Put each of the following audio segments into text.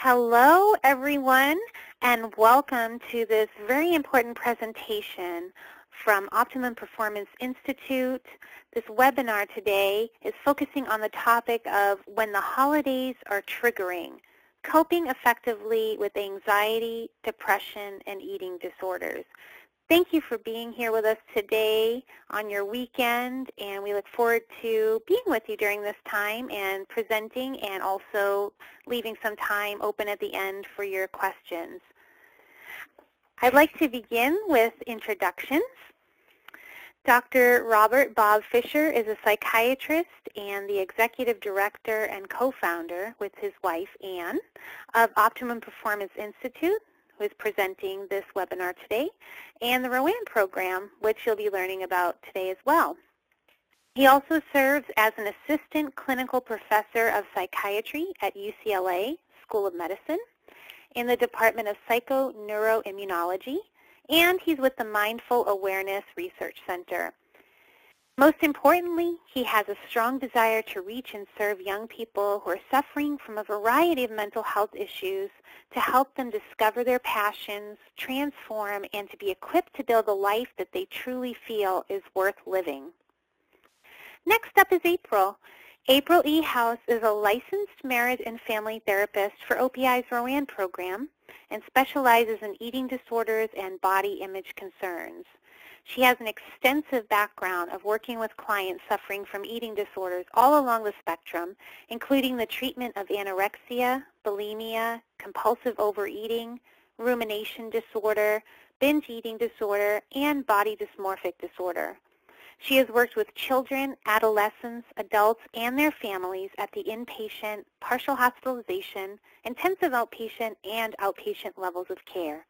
Hello, everyone, and welcome to this very important presentation from Optimum Performance Institute. This webinar today is focusing on the topic of when the holidays are triggering, coping effectively with anxiety, depression, and eating disorders. Thank you for being here with us today on your weekend, and we look forward to being with you during this time and presenting and also leaving some time open at the end for your questions. I'd like to begin with introductions. Dr. Robert Bob Fisher is a psychiatrist and the executive director and co-founder with his wife, Ann, of Optimum Performance Institute, who is presenting this webinar today, and the ROAN program, which you'll be learning about today as well. He also serves as an assistant clinical professor of psychiatry at UCLA School of Medicine in the Department of Psychoneuroimmunology, and he's with the Mindful Awareness Research Center. Most importantly, he has a strong desire to reach and serve young people who are suffering from a variety of mental health issues to help them discover their passions, transform, and to be equipped to build a life that they truly feel is worth living. Next up is April. April E. House is a licensed marriage and family therapist for OPI's ROAN program and specializes in eating disorders and body image concerns. She has an extensive background of working with clients suffering from eating disorders all along the spectrum, including the treatment of anorexia, bulimia, compulsive overeating, rumination disorder, binge eating disorder, and body dysmorphic disorder. She has worked with children, adolescents, adults, and their families at the inpatient, partial hospitalization, intensive outpatient, and outpatient levels of care.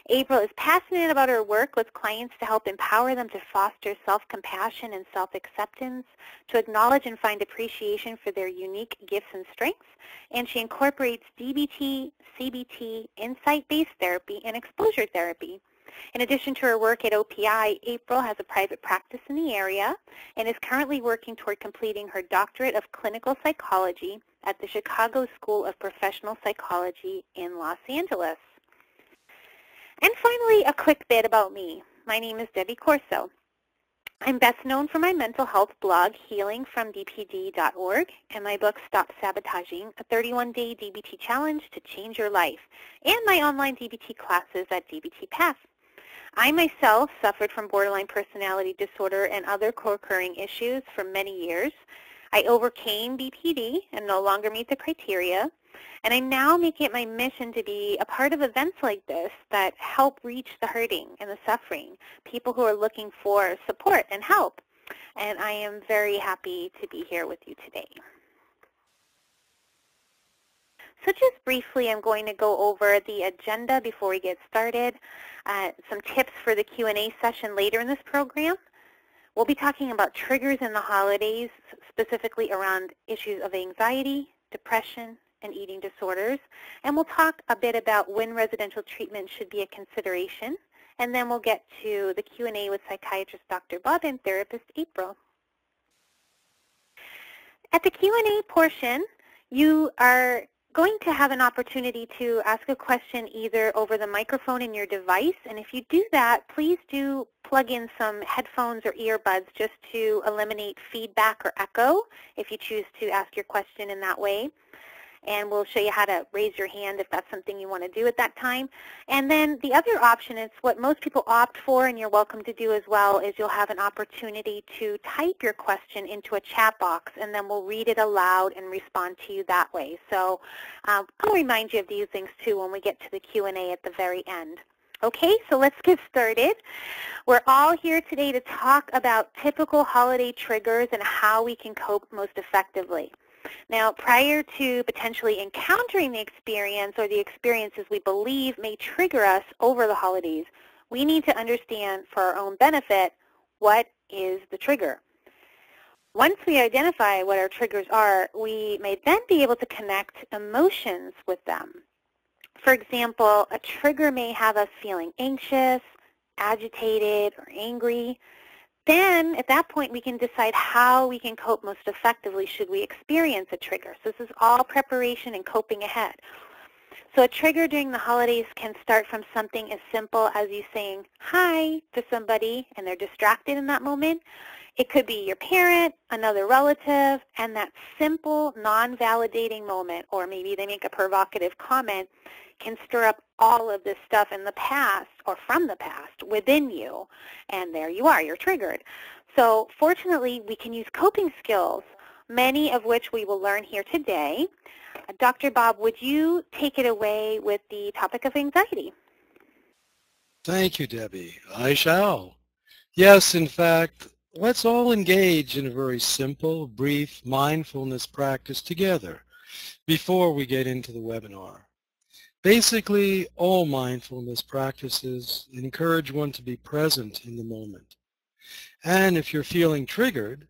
April is passionate about her work with clients to help empower them to foster self-compassion and self-acceptance, to acknowledge and find appreciation for their unique gifts and strengths, and she incorporates DBT, CBT, insight-based therapy, and exposure therapy. In addition to her work at OPI, April has a private practice in the area and is currently working toward completing her doctorate of clinical psychology at the Chicago School of Professional Psychology in Los Angeles. And finally, a quick bit about me. My name is Debbie Corso. I'm best known for my mental health blog, healingfromdpd.org, and my book, Stop Sabotaging, a 31-day DBT challenge to change your life, and my online DBT classes at DBT Path. I myself suffered from borderline personality disorder and other co-occurring issues for many years. I overcame BPD and no longer meet the criteria. And I now make it my mission to be a part of events like this that help reach the hurting and the suffering, people who are looking for support and help. And I am very happy to be here with you today. So just briefly, I'm going to go over the agenda before we get started, some tips for the Q&A session later in this program. We'll be talking about triggers in the holidays, specifically around issues of anxiety, depression, and eating disorders, and we'll talk a bit about when residential treatment should be a consideration, and then we'll get to the Q&A with psychiatrist Dr. Bob and therapist April. At the Q&A portion, you are going to have an opportunity to ask a question either over the microphone in your device, and if you do that, please do plug in some headphones or earbuds just to eliminate feedback or echo if you choose to ask your question in that way. And we'll show you how to raise your hand if that's something you want to do at that time. And then the other option is what most people opt for, and you're welcome to do as well, is you'll have an opportunity to type your question into a chat box, and then we'll read it aloud and respond to you that way. So I'll remind you of these things too when we get to the Q&A at the very end. Okay, so let's get started. We're all here today to talk about typical holiday triggers and how we can cope most effectively. Now, prior to potentially encountering the experience or the experiences we believe may trigger us over the holidays, we need to understand for our own benefit what is the trigger. Once we identify what our triggers are, we may then be able to connect emotions with them. For example, a trigger may have us feeling anxious, agitated, or angry. Then, at that point, we can decide how we can cope most effectively should we experience a trigger. So this is all preparation and coping ahead. So a trigger during the holidays can start from something as simple as you saying hi to somebody and they're distracted in that moment. It could be your parent, another relative, and that simple non-validating moment, or maybe they make a provocative comment, can stir up all of this stuff in the past or from the past within you. And there you are, you're triggered. So fortunately, we can use coping skills, many of which we will learn here today. Dr. Bob, would you take it away with the topic of anxiety? Thank you, Debbie. I shall. Yes, in fact, let's all engage in a very simple, brief mindfulness practice together before we get into the webinar. Basically, all mindfulness practices encourage one to be present in the moment. And if you're feeling triggered,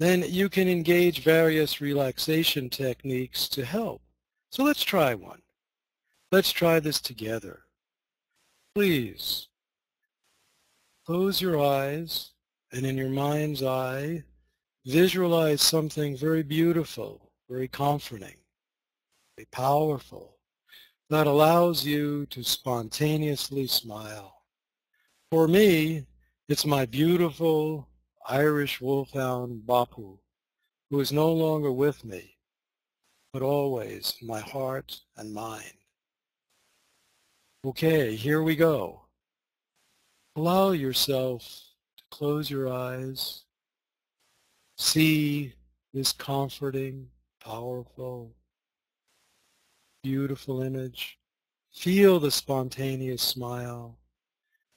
then you can engage various relaxation techniques to help. So let's try one. Let's try this together. Please close your eyes and in your mind's eye, visualize something very beautiful, very comforting, very powerful, that allows you to spontaneously smile. For me, it's my beautiful Irish wolfhound Bapu, who is no longer with me, but always in my heart and mind. Okay, here we go. Allow yourself to close your eyes, see this comforting, powerful, beautiful image. Feel the spontaneous smile.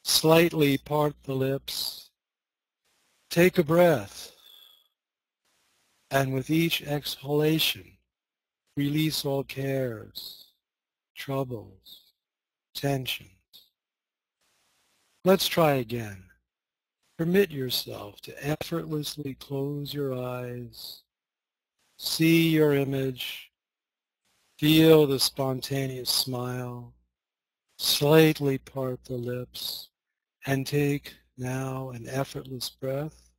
Slightly part the lips. Take a breath. And with each exhalation, release all cares, troubles, tensions. Let's try again. Permit yourself to effortlessly close your eyes. See your image. Feel the spontaneous smile. Slightly part the lips and take now an effortless breath.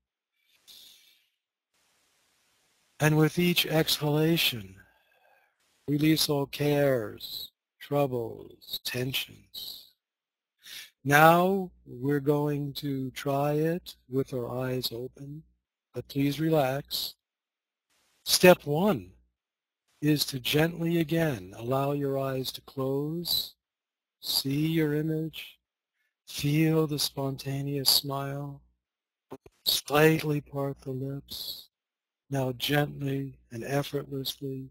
And with each exhalation, release all cares, troubles, tensions. Now we're going to try it with our eyes open, but please relax. Step one is to gently again allow your eyes to close, see your image, feel the spontaneous smile, slightly part the lips. Now gently and effortlessly,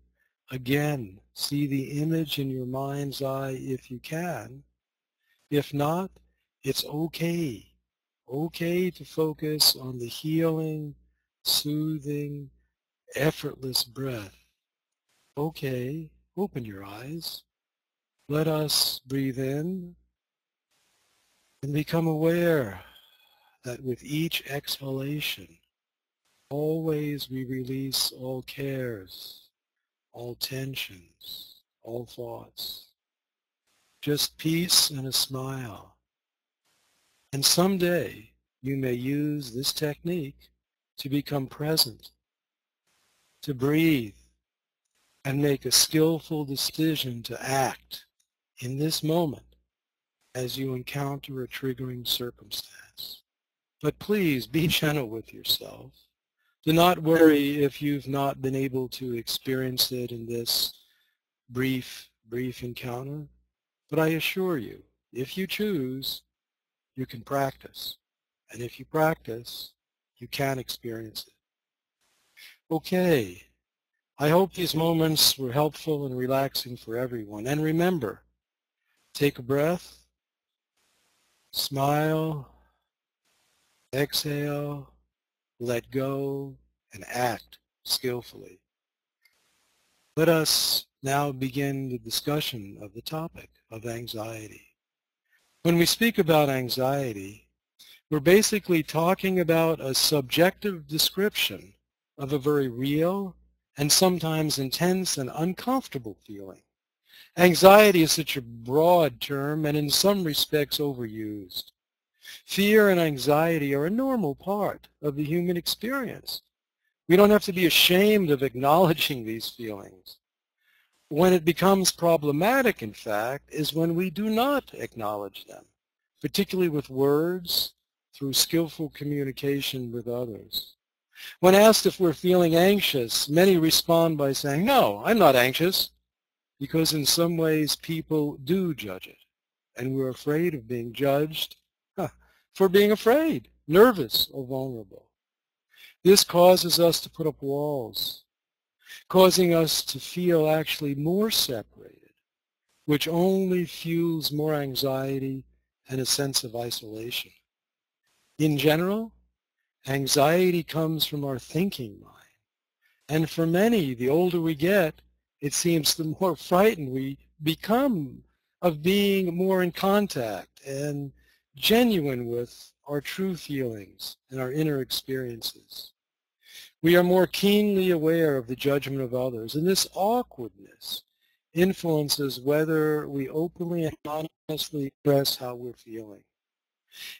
again, see the image in your mind's eye if you can. If not, it's okay. Okay to focus on the healing, soothing, effortless breath. Okay, open your eyes. Let us breathe in and become aware that with each exhalation, always we release all cares, all tensions, all thoughts. Just peace and a smile. And someday you may use this technique to become present, to breathe, and make a skillful decision to act in this moment as you encounter a triggering circumstance. But please be gentle with yourself. Do not worry if you've not been able to experience it in this brief encounter. But I assure you, if you choose, you can practice. And if you practice, you can experience it. Okay, I hope these moments were helpful and relaxing for everyone. And remember, take a breath, smile, exhale, let go, and act skillfully. Let us now begin the discussion of the topic of anxiety. When we speak about anxiety, we're basically talking about a subjective description of a very real and sometimes intense and uncomfortable feeling. Anxiety is such a broad term and in some respects overused. Fear and anxiety are a normal part of the human experience. We don't have to be ashamed of acknowledging these feelings. When it becomes problematic, in fact, is when we do not acknowledge them, particularly with words, through skillful communication with others. When asked if we're feeling anxious, many respond by saying, "No, I'm not anxious," because in some ways people do judge it, and we're afraid of being judged for being afraid, nervous, or vulnerable. This causes us to put up walls, causing us to feel actually more separated, which only fuels more anxiety and a sense of isolation. In general, anxiety comes from our thinking mind. And for many, the older we get, it seems the more frightened we become of being more in contact and genuine with our true feelings and our inner experiences. We are more keenly aware of the judgment of others, and this awkwardness influences whether we openly and honestly express how we're feeling.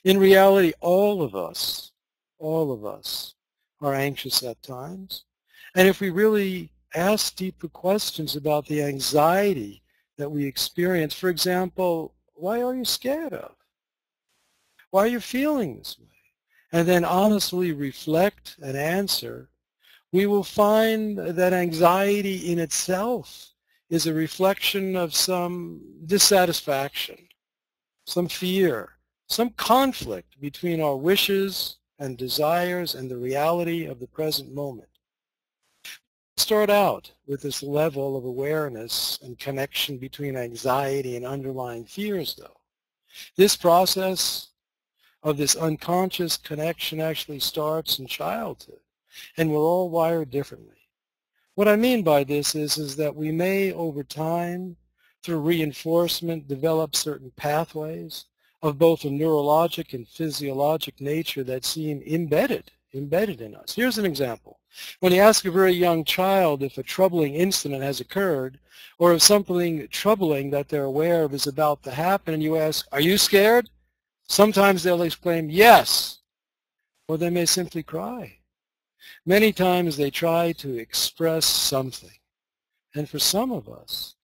In reality, all of us are anxious at times. And if we really ask deeper questions about the anxiety that we experience, for example, why are you scared of? Why are you feeling this way? And then honestly reflect and answer, we will find that anxiety in itself is a reflection of some dissatisfaction, some fear, some conflict between our wishes and desires and the reality of the present moment. Start out with this level of awareness and connection between anxiety and underlying fears, though. This process of this unconscious connection actually starts in childhood, and we're all wired differently. What I mean by this is that we may, over time, through reinforcement, develop certain pathways of both a neurologic and physiologic nature that seem embedded in us. Here's an example. When you ask a very young child if a troubling incident has occurred, or if something troubling that they're aware of is about to happen, and you ask, "Are you scared?" Sometimes they'll exclaim, "Yes," or they may simply cry. Many times they try to express something. And for some of us,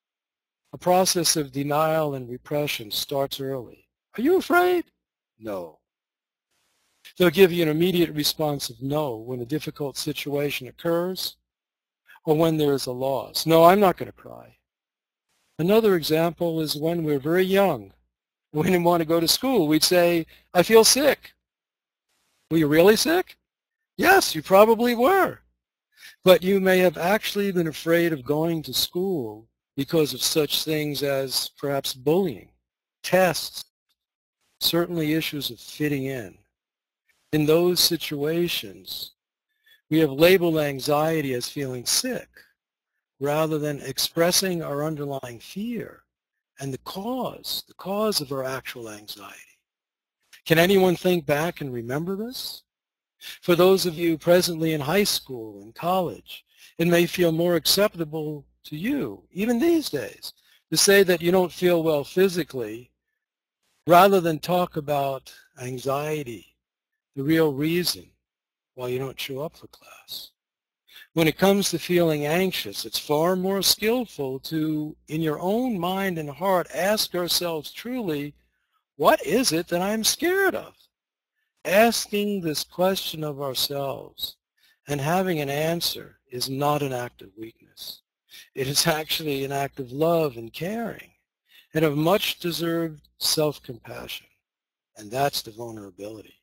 a process of denial and repression starts early. "Are you afraid?" "No." They'll give you an immediate response of no when a difficult situation occurs or when there is a loss. "No, I'm not going to cry." Another example is when we're very young. We didn't want to go to school. We'd say, "I feel sick." "Were you really sick?" "Yes, you probably were." But you may have actually been afraid of going to school because of such things as perhaps bullying, tests, certainly issues of fitting in. In those situations, we have labeled anxiety as feeling sick rather than expressing our underlying fear and the cause of our actual anxiety. Can anyone think back and remember this? For those of you presently in high school and college, it may feel more acceptable to you, even these days, to say that you don't feel well physically rather than talk about anxiety, the real reason why you don't show up for class. When it comes to feeling anxious, it's far more skillful to, in your own mind and heart, ask ourselves truly, what is it that I'm scared of? Asking this question of ourselves and having an answer is not an act of weakness. It is actually an act of love and caring and of much deserved self-compassion. And that's the vulnerability.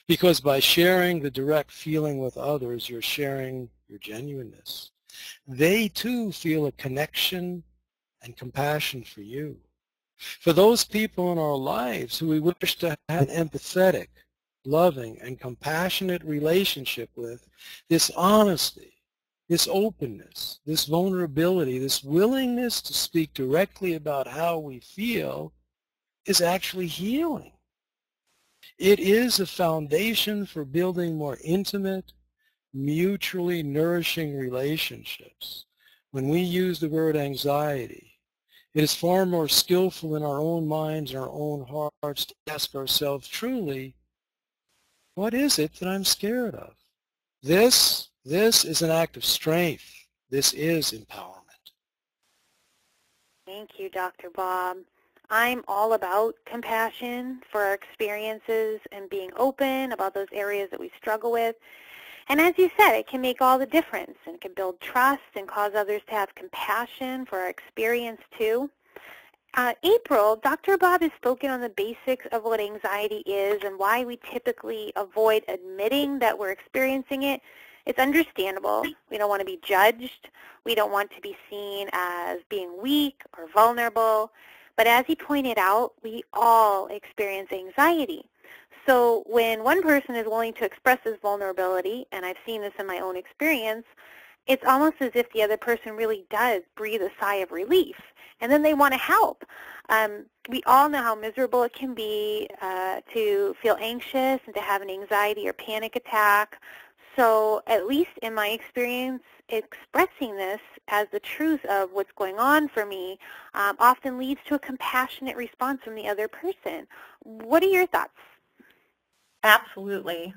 Because by sharing the direct feeling with others, you're sharing your genuineness. They too feel a connection and compassion for you. For those people in our lives who we wish to have an empathetic, loving, and compassionate relationship with, this honesty, this openness, this vulnerability, this willingness to speak directly about how we feel is actually healing. It is a foundation for building more intimate, mutually nourishing relationships. When we use the word anxiety, it is far more skillful in our own minds and our own hearts to ask ourselves truly, what is it that I'm scared of? This is an act of strength. This is empowerment. Thank you, Dr. Bob. I'm all about compassion for our experiences and being open about those areas that we struggle with. And as you said, it can make all the difference and can build trust and cause others to have compassion for our experience too. April, Dr. Bob has spoken on the basics of what anxiety is and why we typically avoid admitting that we're experiencing it. It's understandable. We don't want to be judged. We don't want to be seen as being weak or vulnerable. But as he pointed out, we all experience anxiety. So when one person is willing to express this vulnerability, and I've seen this in my own experience, it's almost as if the other person really does breathe a sigh of relief, and then they want to help. We all know how miserable it can be to feel anxious and to have an anxiety or panic attack. So at least in my experience, expressing this as the truth of what's going on for me often leads to a compassionate response from the other person. What are your thoughts? Absolutely.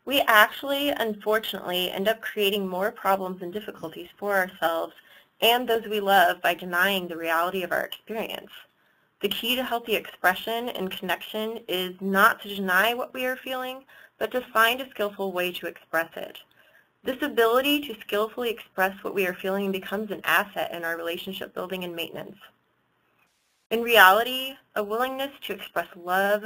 We actually, unfortunately, end up creating more problems and difficulties for ourselves and those we love by denying the reality of our experience. The key to healthy expression and connection is not to deny what we are feeling, but to find a skillful way to express it. This ability to skillfully express what we are feeling becomes an asset in our relationship building and maintenance. In reality, a willingness to express love,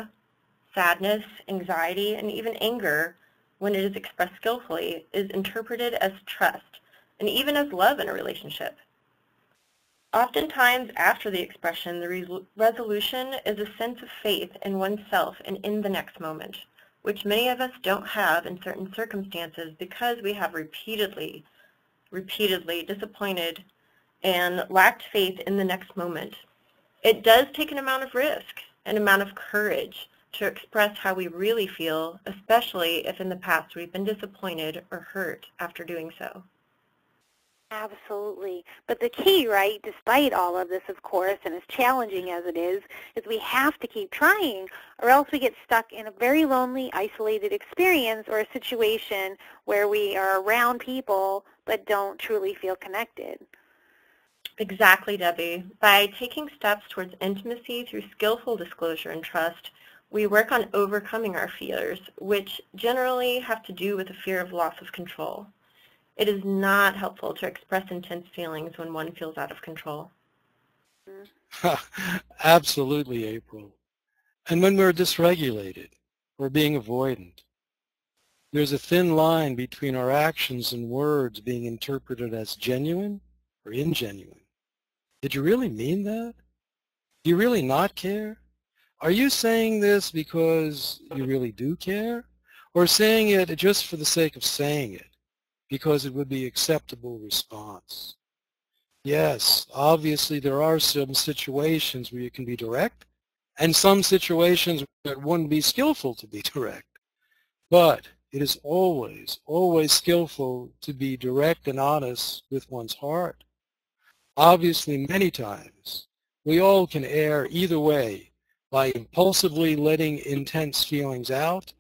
sadness, anxiety, and even anger when it is expressed skillfully is interpreted as trust and even as love in a relationship. Oftentimes after the expression, the resolution is a sense of faith in oneself and in the next moment, which many of us don't have in certain circumstances because we have repeatedly disappointed and lacked faith in the next moment. It does take an amount of risk, an amount of courage to express how we really feel, especially if in the past we've been disappointed or hurt after doing so. Absolutely. But the key, right, despite all of this, of course, and as challenging as it is we have to keep trying, or else we get stuck in a very lonely, isolated experience or a situation where we are around people but don't truly feel connected. Exactly, Debbie. By taking steps towards intimacy through skillful disclosure and trust, we work on overcoming our fears, which generally have to do with the fear of loss of control. It is not helpful to express intense feelings when one feels out of control. Absolutely, April. And when we're dysregulated, we're being avoidant. There's a thin line between our actions and words being interpreted as genuine or ingenuine. Did you really mean that? Do you really not care? Are you saying this because you really do care? Or saying it just for the sake of saying it, because it would be an acceptable response? Yes, obviously there are some situations where you can be direct, and some situations where it wouldn't be skillful to be direct. But it is always, always skillful to be direct and honest with one's heart. Obviously, many times, we all can err either way by impulsively letting intense feelings out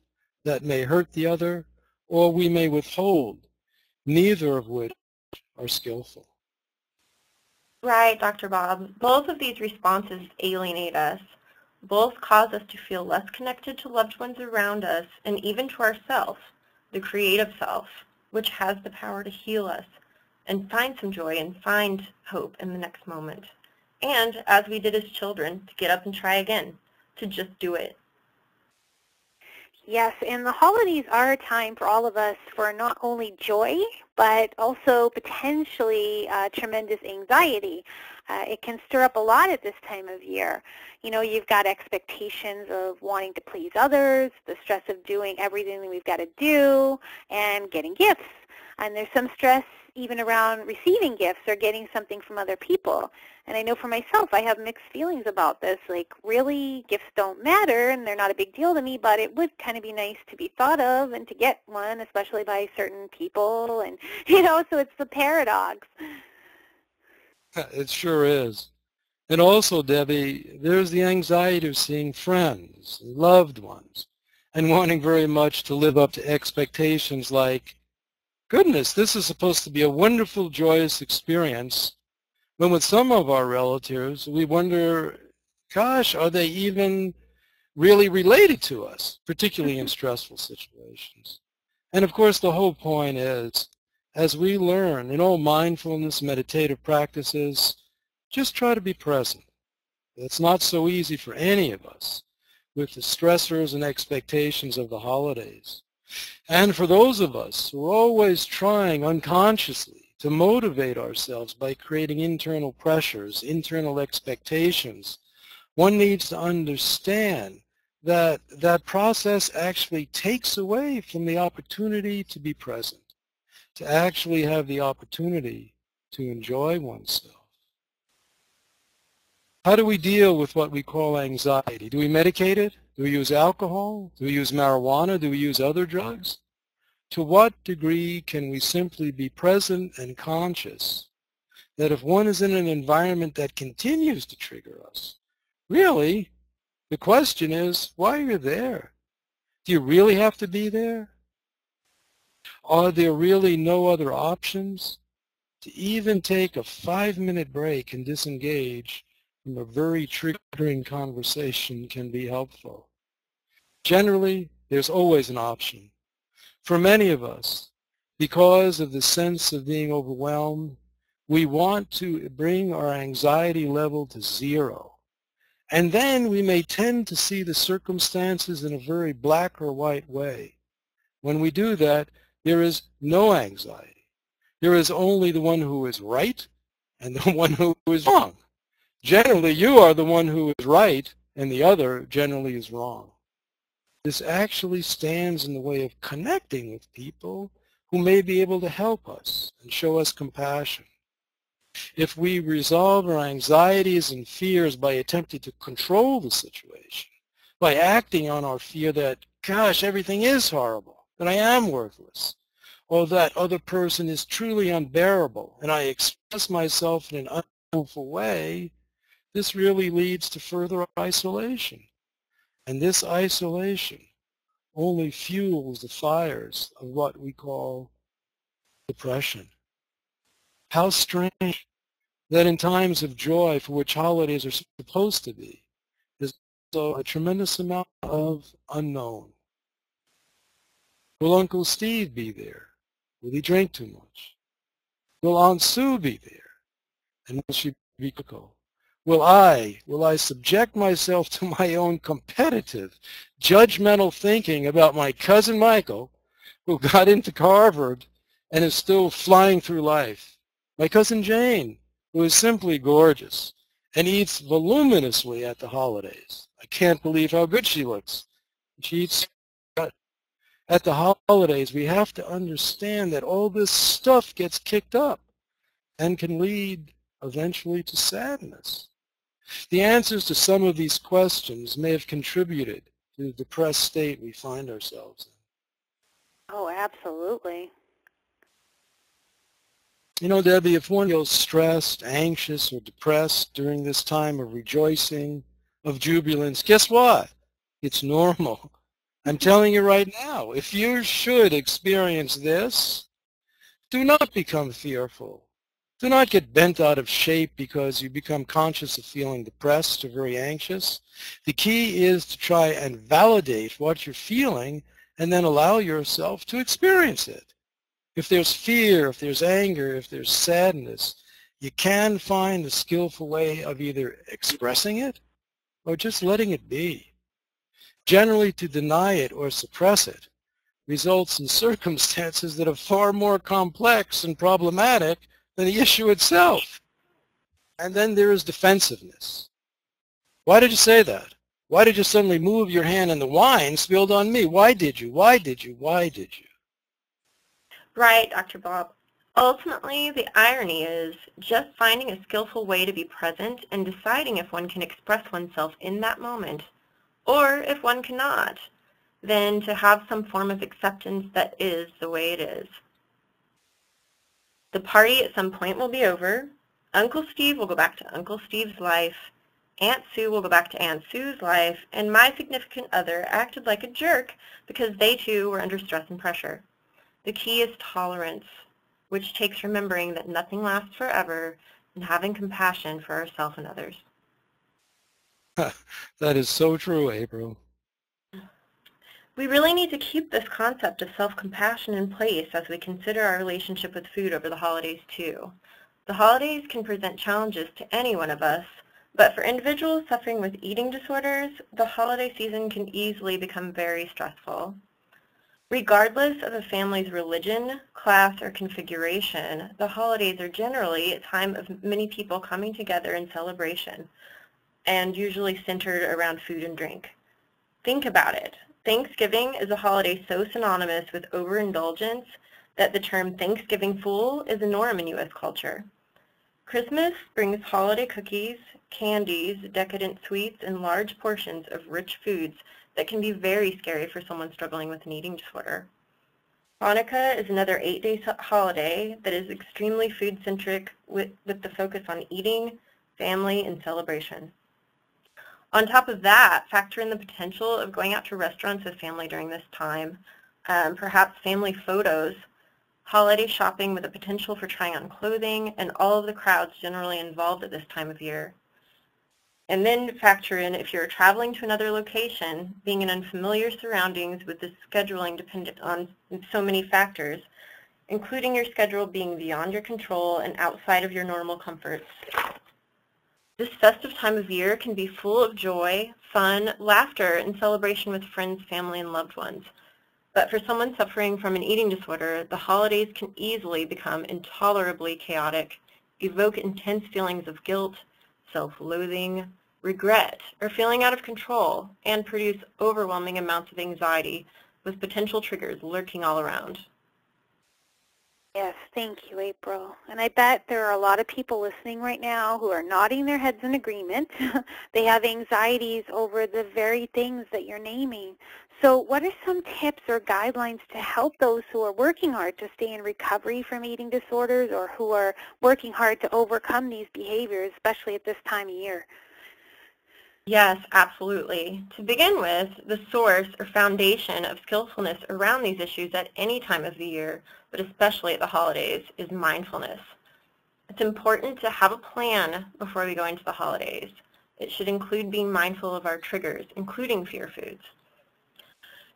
that may hurt the other, or we may withhold, neither of which are skillful. Right, Dr. Bob. Both of these responses alienate us. Both cause us to feel less connected to loved ones around us and even to ourselves, the creative self, which has the power to heal us and find some joy and find hope in the next moment. And, as we did as children, to get up and try again, to just do it. Yes, and the holidays are a time for all of us for not only joy, but also potentially tremendous anxiety. It can stir up a lot at this time of year. You know, you've got expectations of wanting to please others, the stress of doing everything that we've got to do, and getting gifts. And there's some stress even around receiving gifts or getting something from other people. And I know for myself, I have mixed feelings about this. Like, really, gifts don't matter, and they're not a big deal to me, but it would kind of be nice to be thought of and to get one, especially by certain people. And, you know, so it's the paradox. It sure is. And also, Debbie, there's the anxiety of seeing friends, loved ones, and wanting very much to live up to expectations like, goodness, this is supposed to be a wonderful, joyous experience, When with some of our relatives, we wonder, gosh, are they even really related to us, particularly in stressful situations? And of course, the whole point is, as we learn in all mindfulness, meditative practices, just try to be present. It's not so easy for any of us with the stressors and expectations of the holidays. And for those of us who are always trying unconsciously to motivate ourselves by creating internal pressures, internal expectations, one needs to understand that that process actually takes away from the opportunity to be present, to actually have the opportunity to enjoy oneself. How do we deal with what we call anxiety? Do we medicate it? Do we use alcohol? Do we use marijuana? Do we use other drugs? To what degree can we simply be present and conscious that if one is in an environment that continues to trigger us, really, the question is, why are you there? Do you really have to be there? Are there really no other options? To even take a 5-minute break and disengage from a very triggering conversation can be helpful. Generally, there's always an option. For many of us, because of the sense of being overwhelmed, we want to bring our anxiety level to zero. And then we may tend to see the circumstances in a very black or white way. When we do that, there is no anxiety. There is only the one who is right and the one who is wrong. Generally, you are the one who is right and the other generally is wrong. This actually stands in the way of connecting with people who may be able to help us and show us compassion. If we resolve our anxieties and fears by attempting to control the situation, by acting on our fear that, gosh, everything is horrible, that I am worthless, or that other person is truly unbearable, and I express myself in an unhelpful way, this really leads to further isolation. And this isolation only fuels the fires of what we call depression. How strange that in times of joy, for which holidays are supposed to be, there's also a tremendous amount of unknown. Will Uncle Steve be there? Will he drink too much? Will Aunt Sue be there? And will she be critical? Will I subject myself to my own competitive, judgmental thinking about my cousin Michael, who got into Harvard and is still flying through life? My cousin Jane, who is simply gorgeous and eats voluminously at the holidays. I can't believe how good she looks. She eats at the holidays. We have to understand that all this stuff gets kicked up and can lead eventually to sadness. The answers to some of these questions may have contributed to the depressed state we find ourselves in. Oh, absolutely. You know, Debbie, if one feels stressed, anxious, or depressed during this time of rejoicing, of jubilance, guess what? It's normal. I'm telling you right now, if you should experience this, do not become fearful. Do not get bent out of shape because you become conscious of feeling depressed or very anxious. The key is to try and validate what you're feeling and then allow yourself to experience it. If there's fear, if there's anger, if there's sadness, you can find a skillful way of either expressing it or just letting it be. Generally, to deny it or suppress it results in circumstances that are far more complex and problematic than the issue itself. And then there is defensiveness. Why did you say that? Why did you suddenly move your hand and the wine spilled on me? Why did you? Why did you? Why did you? Right, Dr. Bob. Ultimately, the irony is just finding a skillful way to be present and deciding if one can express oneself in that moment, or if one cannot, then to have some form of acceptance that is the way it is. The party at some point will be over. Uncle Steve will go back to Uncle Steve's life. Aunt Sue will go back to Aunt Sue's life, and my significant other acted like a jerk because they too were under stress and pressure. The key is tolerance, which takes remembering that nothing lasts forever and having compassion for ourselves and others. That is so true, April. We really need to keep this concept of self-compassion in place as we consider our relationship with food over the holidays too. The holidays can present challenges to any one of us, but for individuals suffering with eating disorders, the holiday season can easily become very stressful. Regardless of a family's religion, class, or configuration, the holidays are generally a time of many people coming together in celebration, and usually centered around food and drink. Think about it. Thanksgiving is a holiday so synonymous with overindulgence that the term Thanksgiving fool is a norm in U.S. culture. Christmas brings holiday cookies, candies, decadent sweets, and large portions of rich foods that can be very scary for someone struggling with an eating disorder. Hanukkah is another 8-day holiday that is extremely food-centric with the focus on eating, family, and celebration. On top of that, factor in the potential of going out to restaurants with family during this time, perhaps family photos, holiday shopping with the potential for trying on clothing, and all of the crowds generally involved at this time of year. And then factor in, if you're traveling to another location, being in unfamiliar surroundings with the scheduling dependent on so many factors, including your schedule being beyond your control and outside of your normal comforts. This festive time of year can be full of joy, fun, laughter, and celebration with friends, family, and loved ones. But for someone suffering from an eating disorder, the holidays can easily become intolerably chaotic, evoke intense feelings of guilt, self-loathing, regret, or feeling out of control, and produce overwhelming amounts of anxiety with potential triggers lurking all around. Yes, thank you, April. And I bet there are a lot of people listening right now who are nodding their heads in agreement. They have anxieties over the very things that you're naming. So what are some tips or guidelines to help those who are working hard to stay in recovery from eating disorders or who are working hard to overcome these behaviors, especially at this time of year? Yes, absolutely. To begin with, the source or foundation of skillfulness around these issues at any time of the year, but especially at the holidays, is mindfulness. It's important to have a plan before we go into the holidays. It should include being mindful of our triggers, including fear foods.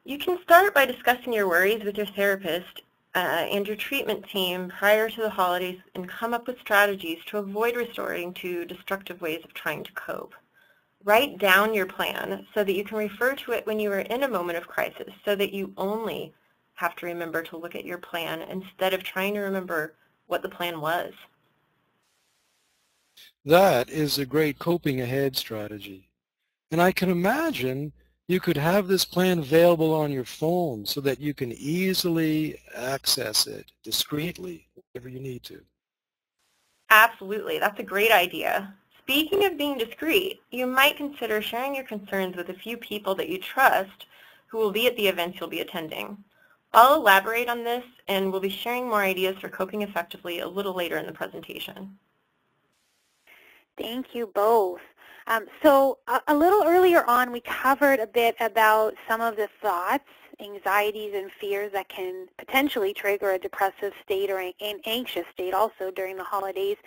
You can start by discussing your worries with your therapist and your treatment team prior to the holidays and come up with strategies to avoid resorting to destructive ways of trying to cope. Write down your plan so that you can refer to it when you are in a moment of crisis, so that you only have to remember to look at your plan instead of trying to remember what the plan was. That is a great coping ahead strategy. And I can imagine you could have this plan available on your phone so that you can easily access it discreetly whenever you need to. Absolutely. That's a great idea. Speaking of being discreet, you might consider sharing your concerns with a few people that you trust who will be at the events you'll be attending. I'll elaborate on this, and we'll be sharing more ideas for coping effectively a little later in the presentation. Thank you both. So a little earlier on, we covered a bit about some of the thoughts, anxieties, and fears that can potentially trigger a depressive state or an anxious state also during the holidays,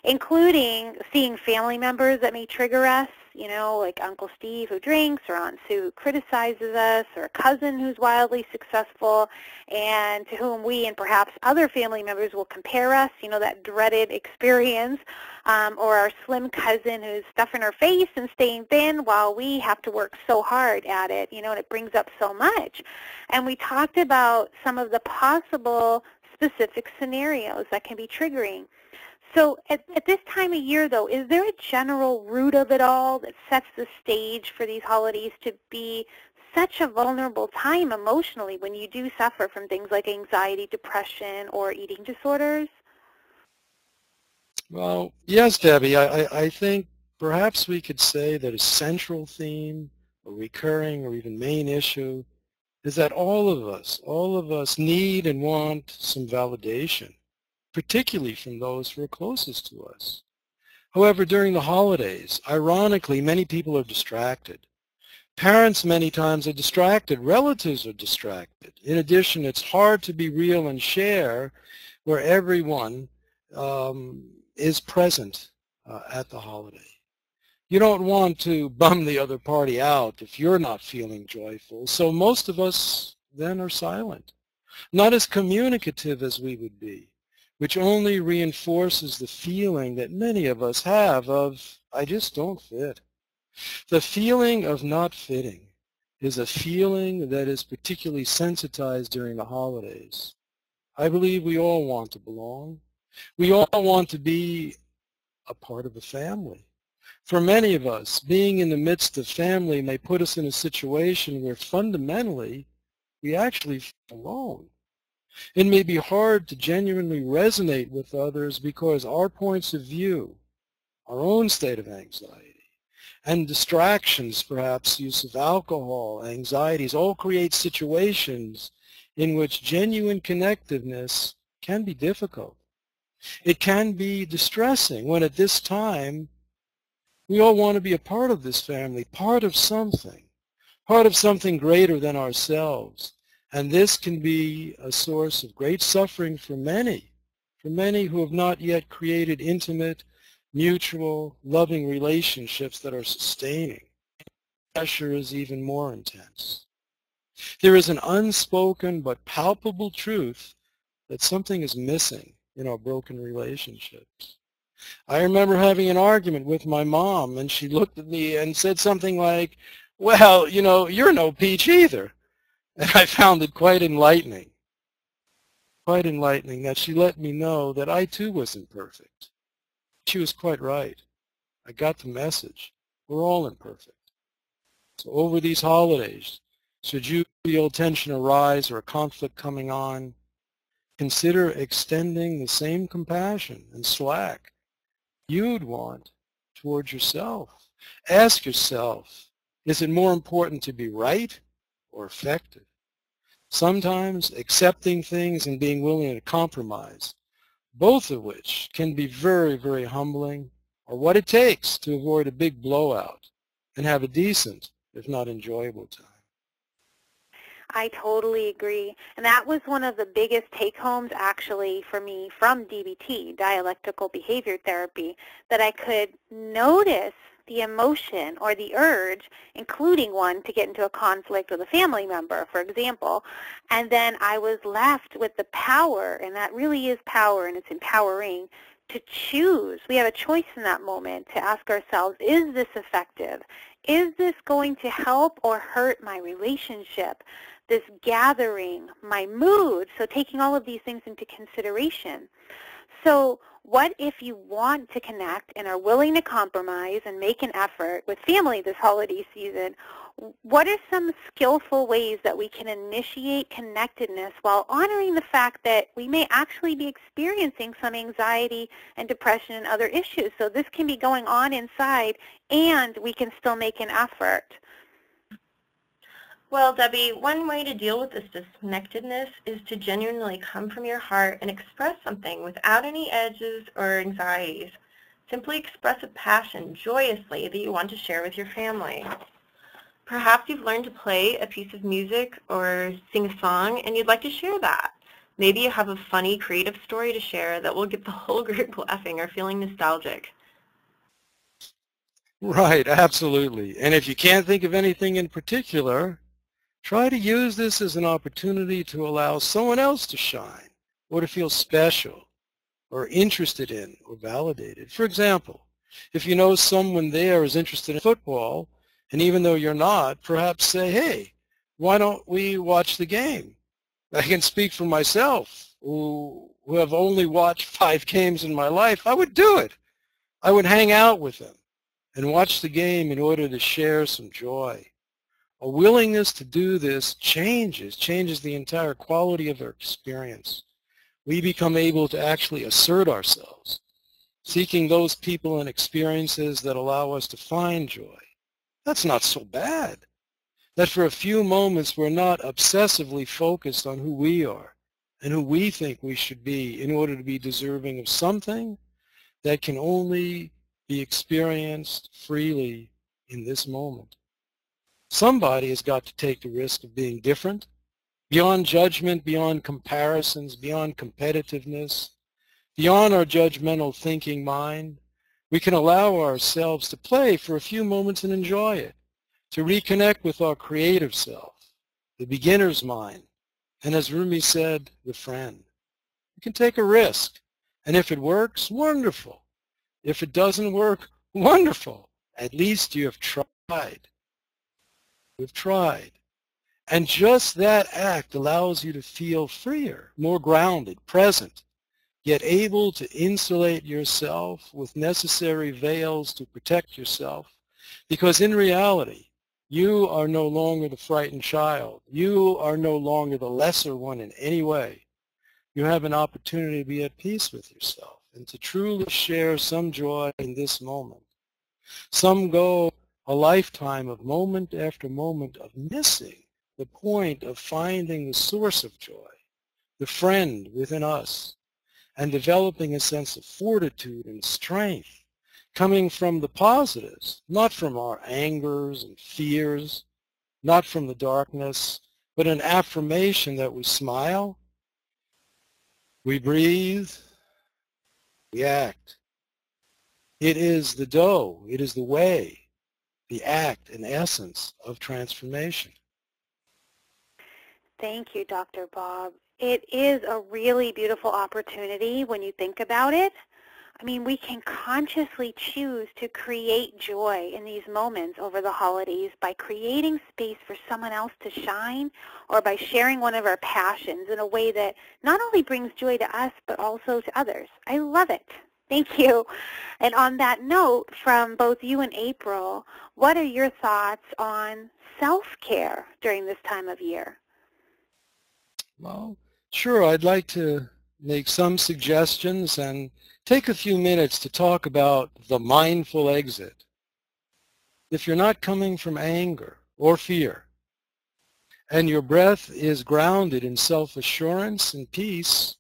including seeing family members that may trigger us, like Uncle Steve who drinks, or Aunt Sue who criticizes us, or a cousin who's wildly successful and to whom we and perhaps other family members will compare us, that dreaded experience, or our slim cousin who's stuffing her face and staying thin while we have to work so hard at it, and it brings up so much. And we talked about some of the possible specific scenarios that can be triggering. So at this time of year, though, is there a general root of it all that sets the stage for these holidays to be such a vulnerable time emotionally when you do suffer from things like anxiety, depression, or eating disorders? Well, yes, Debbie, I think perhaps we could say that a central theme, a recurring or even main issue, is that all of us need and want some validation, particularly from those who are closest to us. However, during the holidays, ironically, many people are distracted. Parents many times are distracted. Relatives are distracted. In addition, it's hard to be real and share where everyone is present at the holiday. You don't want to bum the other party out if you're not feeling joyful, so most of us then are silent, not as communicative as we would be, which only reinforces the feeling that many of us have of, I just don't fit. The feeling of not fitting is a feeling that is particularly sensitized during the holidays. I believe we all want to belong. We all want to be a part of a family. For many of us, being in the midst of family may put us in a situation where fundamentally we actually feel alone. It may be hard to genuinely resonate with others because our points of view, our own state of anxiety, and distractions, perhaps use of alcohol, anxieties, all create situations in which genuine connectiveness can be difficult. It can be distressing when at this time we all want to be a part of this family, part of something greater than ourselves. And this can be a source of great suffering for many who have not yet created intimate, mutual, loving relationships that are sustaining. Pressure is even more intense. There is an unspoken but palpable truth that something is missing in our broken relationships. I remember having an argument with my mom, and she looked at me and said something like, well, you know, you're no peach either. And I found it quite enlightening that she let me know that I too wasn't perfect. She was quite right. I got the message. We're all imperfect. So over these holidays, should you feel tension arise or a conflict coming on, consider extending the same compassion and slack you'd want towards yourself. Ask yourself, is it more important to be right or effective? Sometimes accepting things and being willing to compromise, both of which can be very, very humbling, are what it takes to avoid a big blowout and have a decent, if not enjoyable time. I totally agree. And that was one of the biggest take-homes actually for me from DBT, dialectical behavior therapy, that I could notice the emotion or the urge, including one to get into a conflict with a family member, for example, and then I was left with the power, and that really is power, and it's empowering, to choose. We have a choice in that moment to ask ourselves, is this effective? Is this going to help or hurt my relationship, this gathering, my mood? So taking all of these things into consideration. So what if you want to connect and are willing to compromise and make an effort with family this holiday season? What are some skillful ways that we can initiate connectedness while honoring the fact that we may actually be experiencing some anxiety and depression and other issues? So this can be going on inside, and we can still make an effort. Well, Debbie, one way to deal with this disconnectedness is to genuinely come from your heart and express something without any edges or anxieties. Simply express a passion joyously that you want to share with your family. Perhaps you've learned to play a piece of music or sing a song and you'd like to share that. Maybe you have a funny, creative story to share that will get the whole group laughing or feeling nostalgic. Right, absolutely. And if you can't think of anything in particular, try to use this as an opportunity to allow someone else to shine or to feel special or interested in or validated. For example, if you know someone there is interested in football, and even though you're not, perhaps say, hey, why don't we watch the game? I can speak for myself, who have only watched 5 games in my life. I would do it. I would hang out with them and watch the game in order to share some joy. A willingness to do this changes the entire quality of our experience. We become able to actually assert ourselves, seeking those people and experiences that allow us to find joy. That's not so bad. That for a few moments we're not obsessively focused on who we are and who we think we should be in order to be deserving of something that can only be experienced freely in this moment. Somebody has got to take the risk of being different, beyond judgment, beyond comparisons, beyond competitiveness. beyond our judgmental thinking mind. We can allow ourselves to play for a few moments and enjoy it, to reconnect with our creative self, the beginner's mind, and as Rumi said, the friend. You can take a risk, and if it works, wonderful. If it doesn't work, wonderful. At least you have tried. You've tried. And just that act allows you to feel freer, more grounded, present, yet able to insulate yourself with necessary veils to protect yourself. Because in reality, you are no longer the frightened child. You are no longer the lesser one in any way. You have an opportunity to be at peace with yourself and to truly share some joy in this moment. Some go a lifetime of moment after moment of missing the point of finding the source of joy, the friend within us, and developing a sense of fortitude and strength coming from the positives, not from our angers and fears, not from the darkness, but an affirmation that we smile, we breathe, we act. It is the dough, it is the way, the act and essence of transformation. Thank you, Dr. Bob. It is a really beautiful opportunity when you think about it. I mean, we can consciously choose to create joy in these moments over the holidays by creating space for someone else to shine or by sharing one of our passions in a way that not only brings joy to us but also to others. I love it. Thank you. And on that note, from both you and April, what are your thoughts on self-care during this time of year? Well, sure, I'd like to make some suggestions and take a few minutes to talk about the mindful exit. If you're not coming from anger or fear, and your breath is grounded in self-assurance and peace,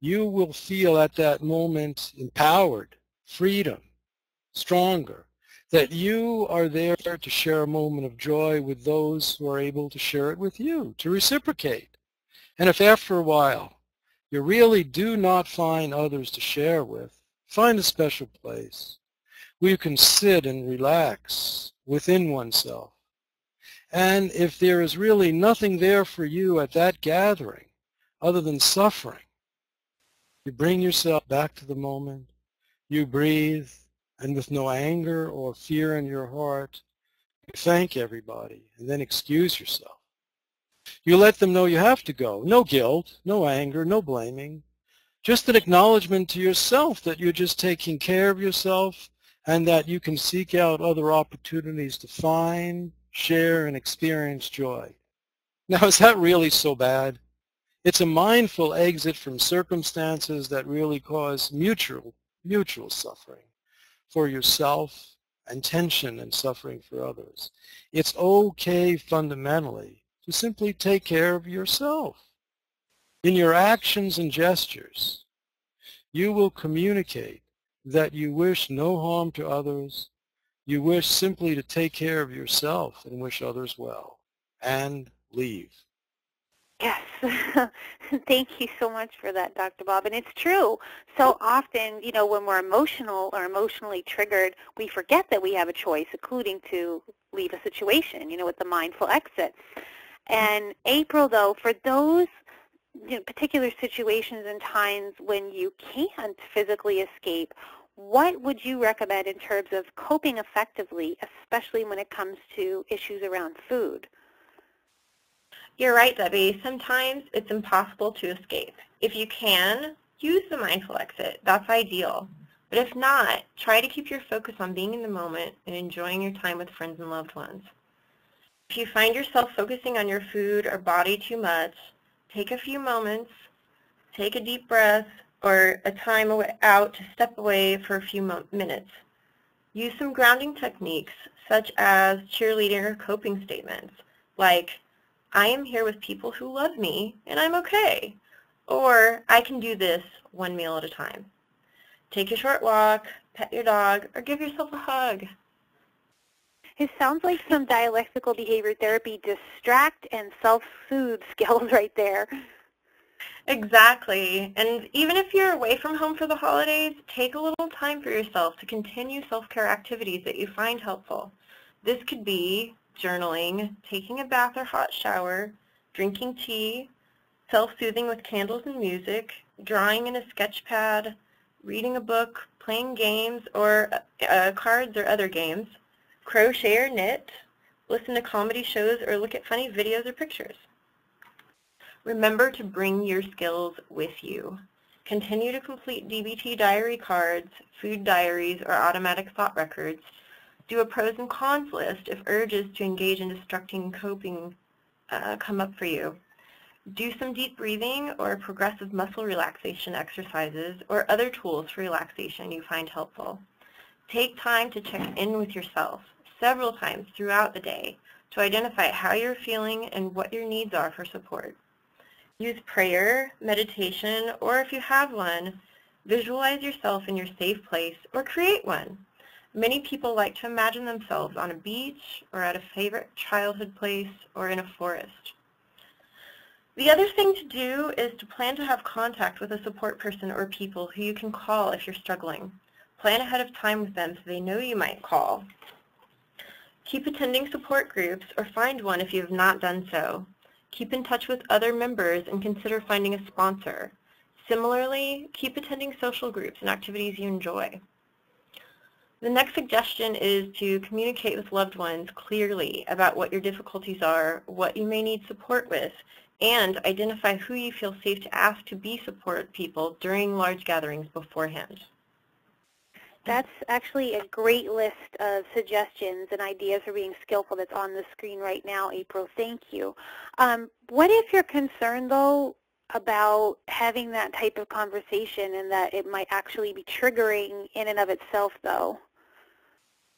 you will feel at that moment empowered, freedom, stronger, that you are there to share a moment of joy with those who are able to share it with you, to reciprocate. And if after a while you really do not find others to share with, find a special place where you can sit and relax within oneself. And if there is really nothing there for you at that gathering other than suffering, you bring yourself back to the moment, you breathe, and with no anger or fear in your heart, you thank everybody and then excuse yourself. You let them know you have to go. No guilt, no anger, no blaming. Just an acknowledgement to yourself that you're just taking care of yourself and that you can seek out other opportunities to find, share, and experience joy. Now, is that really so bad? It's a mindful exit from circumstances that really cause mutual suffering for yourself and tension and suffering for others. It's okay fundamentally to simply take care of yourself. In your actions and gestures, you will communicate that you wish no harm to others. You wish simply to take care of yourself and wish others well, and leave. Yes. Thank you so much for that, Dr. Bob. And it's true. So often, you know, when we're emotional or emotionally triggered, we forget that we have a choice, including to leave a situation, you know, with the mindful exit. And April, though, for those particular situations and times when you can't physically escape, what would you recommend in terms of coping effectively, especially when it comes to issues around food? You're right, Debbie. Sometimes it's impossible to escape. If you can, use the mindful exit. That's ideal. But if not, try to keep your focus on being in the moment and enjoying your time with friends and loved ones. If you find yourself focusing on your food or body too much, take a few moments, take a deep breath, or a time out to step away for a few minutes. Use some grounding techniques, such as cheerleading or coping statements, like, I am here with people who love me, and I'm okay, or I can do this one meal at a time. Take a short walk, pet your dog, or give yourself a hug. It sounds like some dialectical behavior therapy distract and self-soothe skills right there. Exactly. And even if you're away from home for the holidays, take a little time for yourself to continue self-care activities that you find helpful. This could be journaling, taking a bath or hot shower, drinking tea, self-soothing with candles and music, drawing in a sketch pad, reading a book, playing games or cards or other games, crochet or knit, listen to comedy shows or look at funny videos or pictures. Remember to bring your skills with you. Continue to complete DBT diary cards, food diaries, or automatic thought records. Do a pros and cons list if urges to engage in destructing coping come up for you. Do some deep breathing or progressive muscle relaxation exercises or other tools for relaxation you find helpful. Take time to check in with yourself several times throughout the day to identify how you're feeling and what your needs are for support. Use prayer, meditation, or if you have one, visualize yourself in your safe place or create one. Many people like to imagine themselves on a beach or at a favorite childhood place or in a forest. The other thing to do is to plan to have contact with a support person or people who you can call if you're struggling. Plan ahead of time with them so they know you might call. Keep attending support groups or find one if you have not done so. Keep in touch with other members and consider finding a sponsor. Similarly, keep attending social groups and activities you enjoy. The next suggestion is to communicate with loved ones clearly about what your difficulties are, what you may need support with, and identify who you feel safe to ask to be support people during large gatherings beforehand. That's actually a great list of suggestions and ideas for being skillful that's on the screen right now, April. Thank you. What if you're concerned, though, about having that type of conversation and that it might actually be triggering in and of itself, though?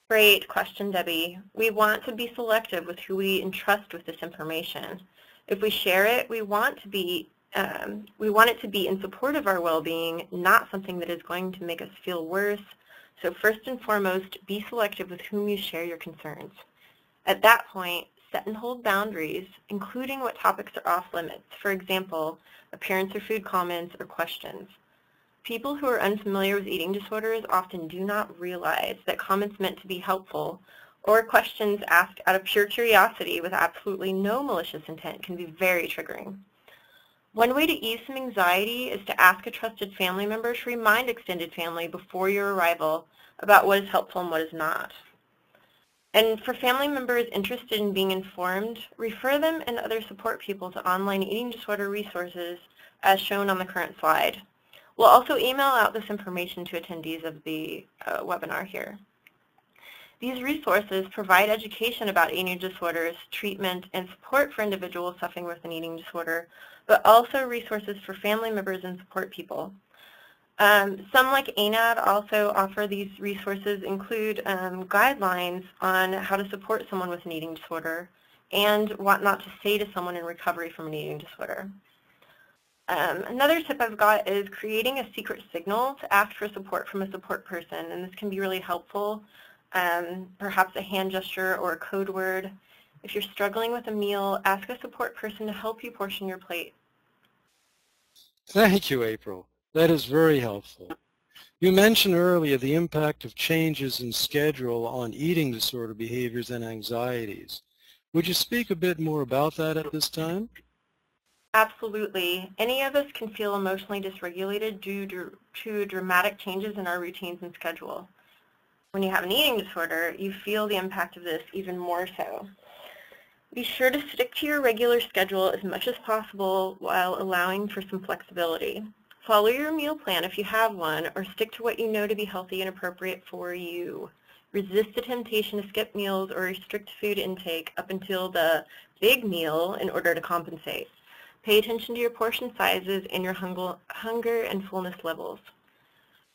Great question, Debbie. We want to be selective with who we entrust with this information. If we share it, we want it to be in support of our well-being, not something that is going to make us feel worse. So first and foremost, be selective with whom you share your concerns. At that point, set and hold boundaries, including what topics are off limits. For example, appearance or food comments or questions. People who are unfamiliar with eating disorders often do not realize that comments meant to be helpful or questions asked out of pure curiosity with absolutely no malicious intent can be very triggering. One way to ease some anxiety is to ask a trusted family member to remind extended family before your arrival about what is helpful and what is not. And for family members interested in being informed, refer them and other support people to online eating disorder resources as shown on the current slide. We'll also email out this information to attendees of the webinar here. These resources provide education about eating disorders, treatment, and support for individuals suffering with an eating disorder, but also resources for family members and support people. Some, like ANAD, also offer these resources include guidelines on how to support someone with an eating disorder and what not to say to someone in recovery from an eating disorder. Another tip I've got is creating a secret signal to ask for support from a support person, and this can be really helpful. Perhaps a hand gesture or a code word. If you're struggling with a meal, ask a support person to help you portion your plate. Thank you, April. That is very helpful. You mentioned earlier the impact of changes in schedule on eating disorder behaviors and anxieties. Would you speak a bit more about that at this time? Absolutely. Any of us can feel emotionally dysregulated due to dramatic changes in our routines and schedule. When you have an eating disorder, you feel the impact of this even more so. Be sure to stick to your regular schedule as much as possible while allowing for some flexibility. Follow your meal plan if you have one, or stick to what you know to be healthy and appropriate for you. Resist the temptation to skip meals or restrict food intake up until the big meal in order to compensate. Pay attention to your portion sizes and your hunger and fullness levels.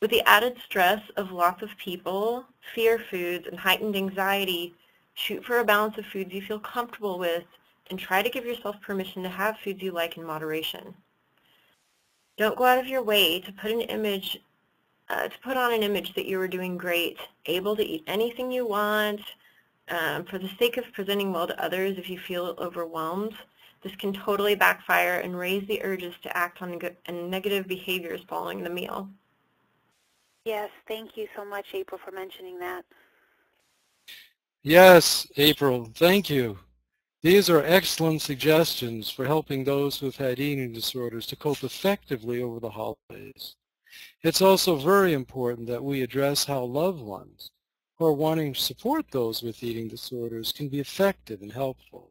With the added stress of lots of people, fear foods, and heightened anxiety, shoot for a balance of foods you feel comfortable with and try to give yourself permission to have foods you like in moderation. Don't go out of your way to put on an image that you are doing great, able to eat anything you want, for the sake of presenting well to others if you feel overwhelmed. This can totally backfire and raise the urges to act on negative behaviors following the meal. Yes, thank you so much, April, for mentioning that. Yes, April, thank you. These are excellent suggestions for helping those who have had eating disorders to cope effectively over the holidays. It's also very important that we address how loved ones who are wanting to support those with eating disorders can be effective and helpful.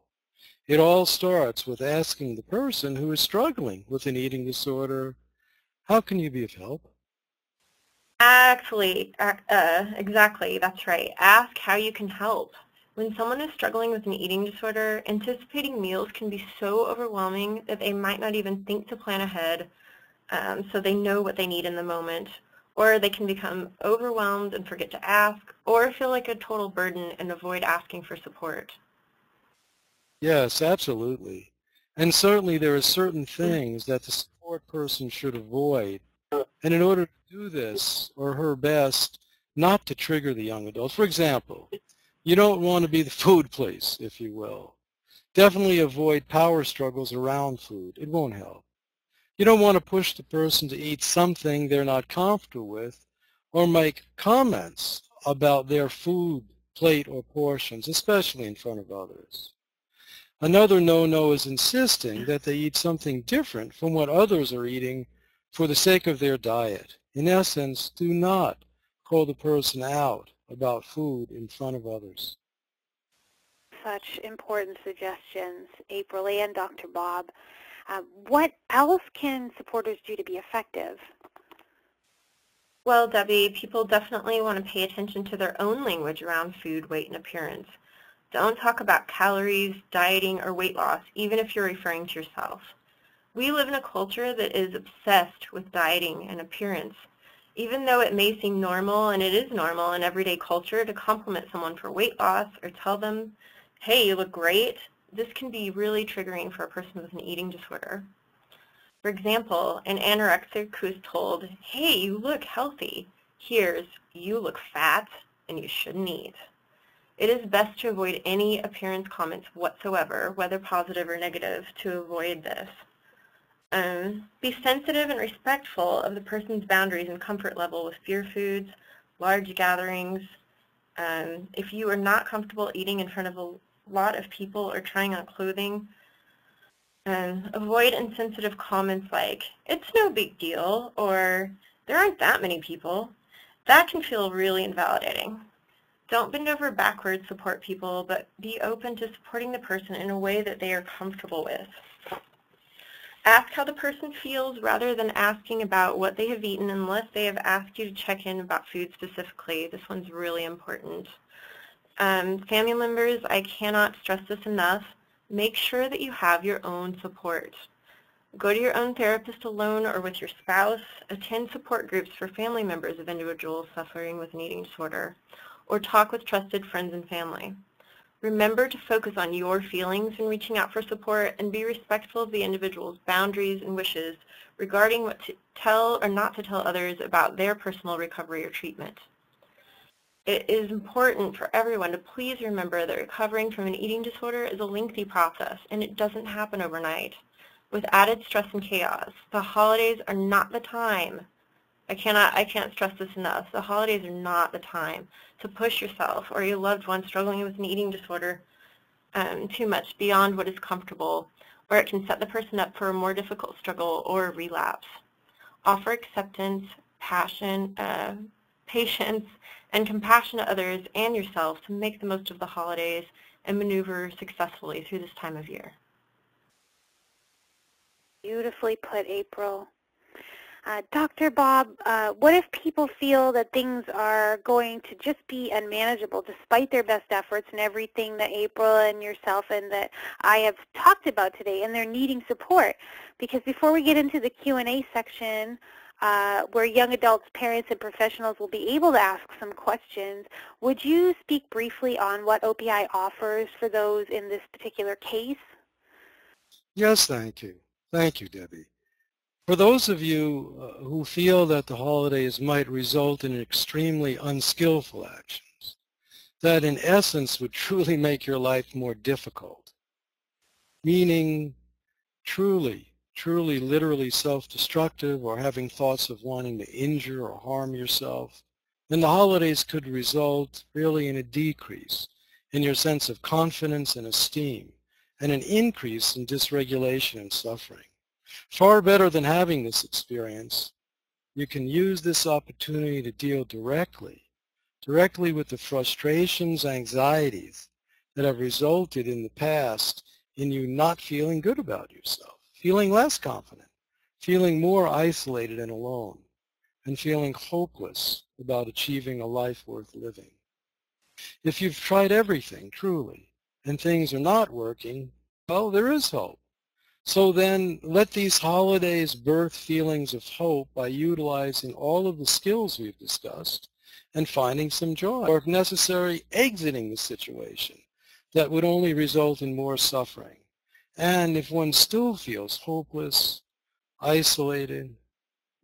It all starts with asking the person who is struggling with an eating disorder, how can you be of help? Actually, exactly, that's right. Ask how you can help. When someone is struggling with an eating disorder, anticipating meals can be so overwhelming that they might not even think to plan ahead, so they know what they need in the moment, or they can become overwhelmed and forget to ask, or feel like a total burden and avoid asking for support. Yes, absolutely. And certainly there are certain things that the support person should avoid. And in order to do this, or her best, not to trigger the young adult. For example, you don't want to be the food police, if you will. Definitely avoid power struggles around food. It won't help. You don't want to push the person to eat something they're not comfortable with or make comments about their food plate or portions, especially in front of others. Another no-no is insisting that they eat something different from what others are eating for the sake of their diet. In essence, do not call the person out about food in front of others. Such important suggestions, April and Dr. Bob. What else can supporters do to be effective? Well, Debbie, people definitely want to pay attention to their own language around food, weight, and appearance. Don't talk about calories, dieting, or weight loss, even if you're referring to yourself. We live in a culture that is obsessed with dieting and appearance. Even though it may seem normal, and it is normal in everyday culture, to compliment someone for weight loss or tell them, hey, you look great, this can be really triggering for a person with an eating disorder. For example, an anorexic who is told, hey, you look healthy, here's, you look fat and you shouldn't eat. It is best to avoid any appearance comments whatsoever, whether positive or negative, to avoid this. Be sensitive and respectful of the person's boundaries and comfort level with fear foods, large gatherings. If you are not comfortable eating in front of a lot of people or trying on clothing, avoid insensitive comments like, it's no big deal, or there aren't that many people. That can feel really invalidating. Don't bend over backwards support people, but be open to supporting the person in a way that they are comfortable with. Ask how the person feels rather than asking about what they have eaten unless they have asked you to check in about food specifically. This one's really important. Family members, I cannot stress this enough. Make sure that you have your own support. Go to your own therapist alone or with your spouse. Attend support groups for family members of individuals suffering with an eating disorder, or talk with trusted friends and family. Remember to focus on your feelings in reaching out for support and be respectful of the individual's boundaries and wishes regarding what to tell or not to tell others about their personal recovery or treatment. It is important for everyone to please remember that recovering from an eating disorder is a lengthy process and it doesn't happen overnight. With added stress and chaos, the holidays are not the time. I can't stress this enough. The holidays are not the time to push yourself or your loved one struggling with an eating disorder too much beyond what is comfortable, or it can set the person up for a more difficult struggle or a relapse. Offer acceptance, passion, patience, and compassion to others and yourself to make the most of the holidays and maneuver successfully through this time of year. Beautifully put, April. Dr. Bob, what if people feel that things are going to just be unmanageable despite their best efforts and everything that April and yourself and that I have talked about today, and they're needing support? Because before we get into the Q&A section, where young adults, parents, and professionals will be able to ask some questions, would you speak briefly on what OPI offers for those in this particular case? Yes, thank you. Thank you, Debbie. For those of you who feel that the holidays might result in extremely unskillful actions, that in essence would truly make your life more difficult, meaning truly, literally self-destructive or having thoughts of wanting to injure or harm yourself, then the holidays could result really in a decrease in your sense of confidence and esteem and an increase in dysregulation and suffering. Far better than having this experience, you can use this opportunity to deal directly with the frustrations, anxieties that have resulted in the past in you not feeling good about yourself, feeling less confident, feeling more isolated and alone, and feeling hopeless about achieving a life worth living. If you've tried everything, truly, and things are not working, well, there is hope. So then let these holidays birth feelings of hope by utilizing all of the skills we've discussed and finding some joy, or if necessary, exiting the situation that would only result in more suffering. And if one still feels hopeless, isolated,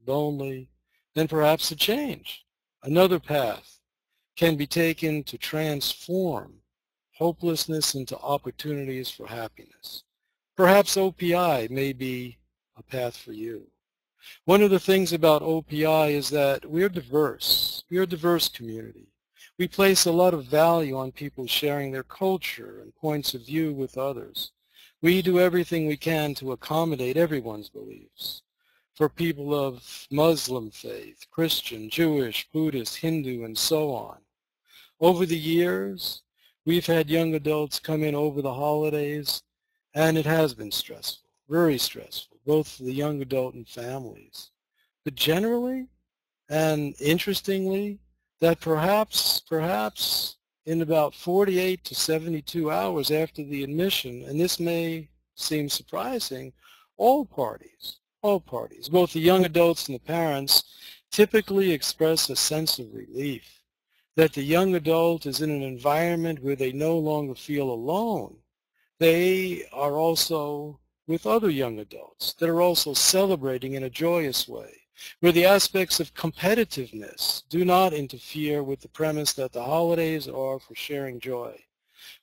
lonely, then perhaps a change, another path, can be taken to transform hopelessness into opportunities for happiness. Perhaps OPI may be a path for you. One of the things about OPI is that we're diverse. We're a diverse community. We place a lot of value on people sharing their culture and points of view with others. We do everything we can to accommodate everyone's beliefs. For people of Muslim faith, Christian, Jewish, Buddhist, Hindu, and so on. Over the years, we've had young adults come in over the holidays, and it has been stressful, very stressful, both for the young adult and families. But generally, and interestingly, that perhaps in about 48 to 72 hours after the admission, and this may seem surprising, all parties, both the young adults and the parents, typically express a sense of relief that the young adult is in an environment where they no longer feel alone. They are also with other young adults that are also celebrating in a joyous way, where the aspects of competitiveness do not interfere with the premise that the holidays are for sharing joy.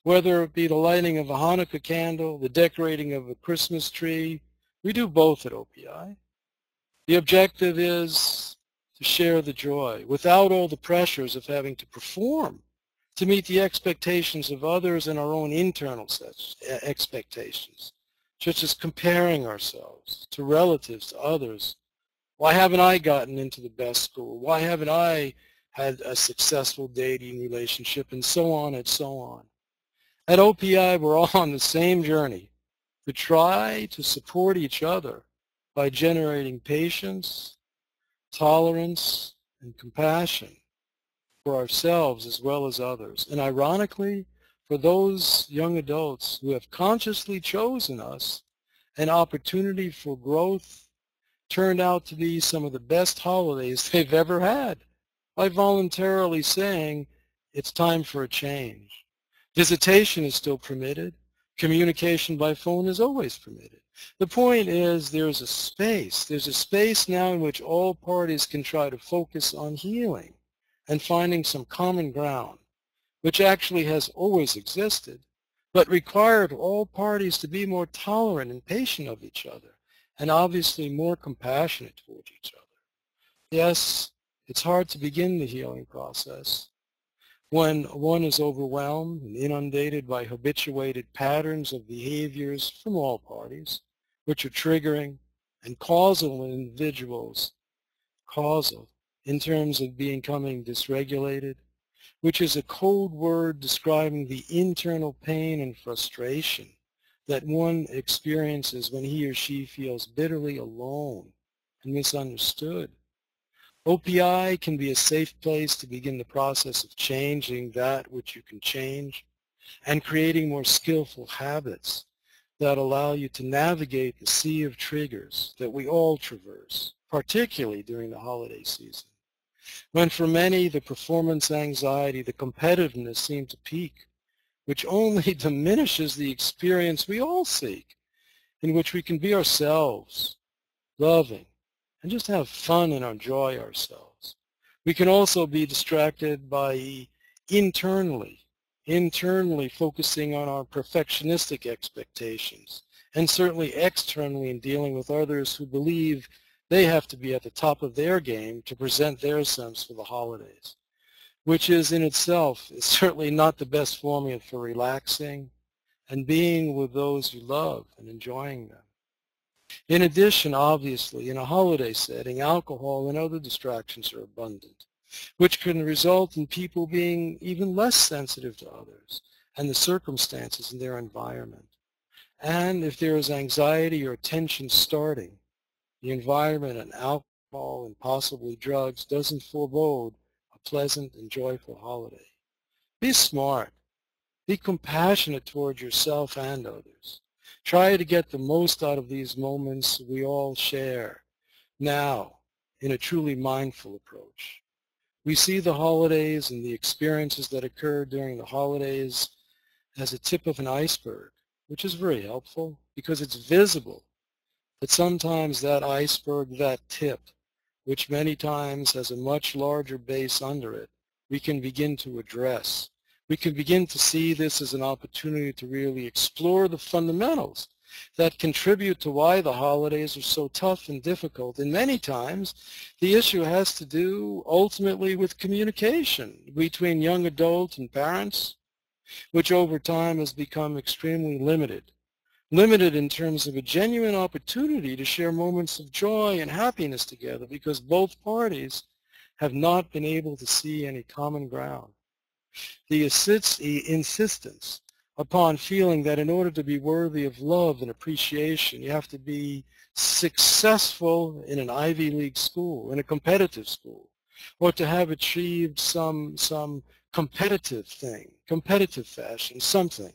Whether it be the lighting of a Hanukkah candle, the decorating of a Christmas tree, we do both at OPI. The objective is to share the joy without all the pressures of having to perform to meet the expectations of others and our own internal expectations, such as comparing ourselves to relatives, to others. Why haven't I gotten into the best school? Why haven't I had a successful dating relationship? And so on and so on. At OPI, we're all on the same journey to try to support each other by generating patience, tolerance, and compassion for ourselves as well as others. And ironically, for those young adults who have consciously chosen us, an opportunity for growth turned out to be some of the best holidays they've ever had by voluntarily saying, it's time for a change. Visitation is still permitted. Communication by phone is always permitted. The point is there's a space now in which all parties can try to focus on healing and finding some common ground, which actually has always existed, but required all parties to be more tolerant and patient of each other, and obviously more compassionate toward each other. Yes, it's hard to begin the healing process when one is overwhelmed and inundated by habituated patterns of behaviors from all parties, which are triggering and causal in individuals, causal in terms of becoming dysregulated, which is a code word describing the internal pain and frustration that one experiences when he or she feels bitterly alone and misunderstood. OPI can be a safe place to begin the process of changing that which you can change and creating more skillful habits that allow you to navigate the sea of triggers that we all traverse, particularly during the holiday season, when for many the performance anxiety, the competitiveness seem to peak, which only diminishes the experience we all seek, in which we can be ourselves, loving, and just have fun and enjoy ourselves. We can also be distracted by internally focusing on our perfectionistic expectations and certainly externally in dealing with others who believe they have to be at the top of their game to present their sense for the holidays, which is in itself is certainly not the best formula for relaxing and being with those you love and enjoying them. In addition, obviously, in a holiday setting, alcohol and other distractions are abundant, which can result in people being even less sensitive to others and the circumstances in their environment. And if there is anxiety or tension starting, the environment and alcohol and possibly drugs doesn't forebode a pleasant and joyful holiday. Be smart. Be compassionate toward yourself and others. Try to get the most out of these moments we all share now in a truly mindful approach. We see the holidays and the experiences that occur during the holidays as a tip of an iceberg, which is very helpful because it's visible. But sometimes that iceberg, that tip, which many times has a much larger base under it, we can begin to address. We can begin to see this as an opportunity to really explore the fundamentals that contribute to why the holidays are so tough and difficult. And many times the issue has to do ultimately with communication between young adults and parents, which over time has become extremely limited. Limited in terms of a genuine opportunity to share moments of joy and happiness together because both parties have not been able to see any common ground. The insistence upon feeling that in order to be worthy of love and appreciation, you have to be successful in an Ivy League school, in a competitive school, or to have achieved some competitive thing, competitive fashion, something.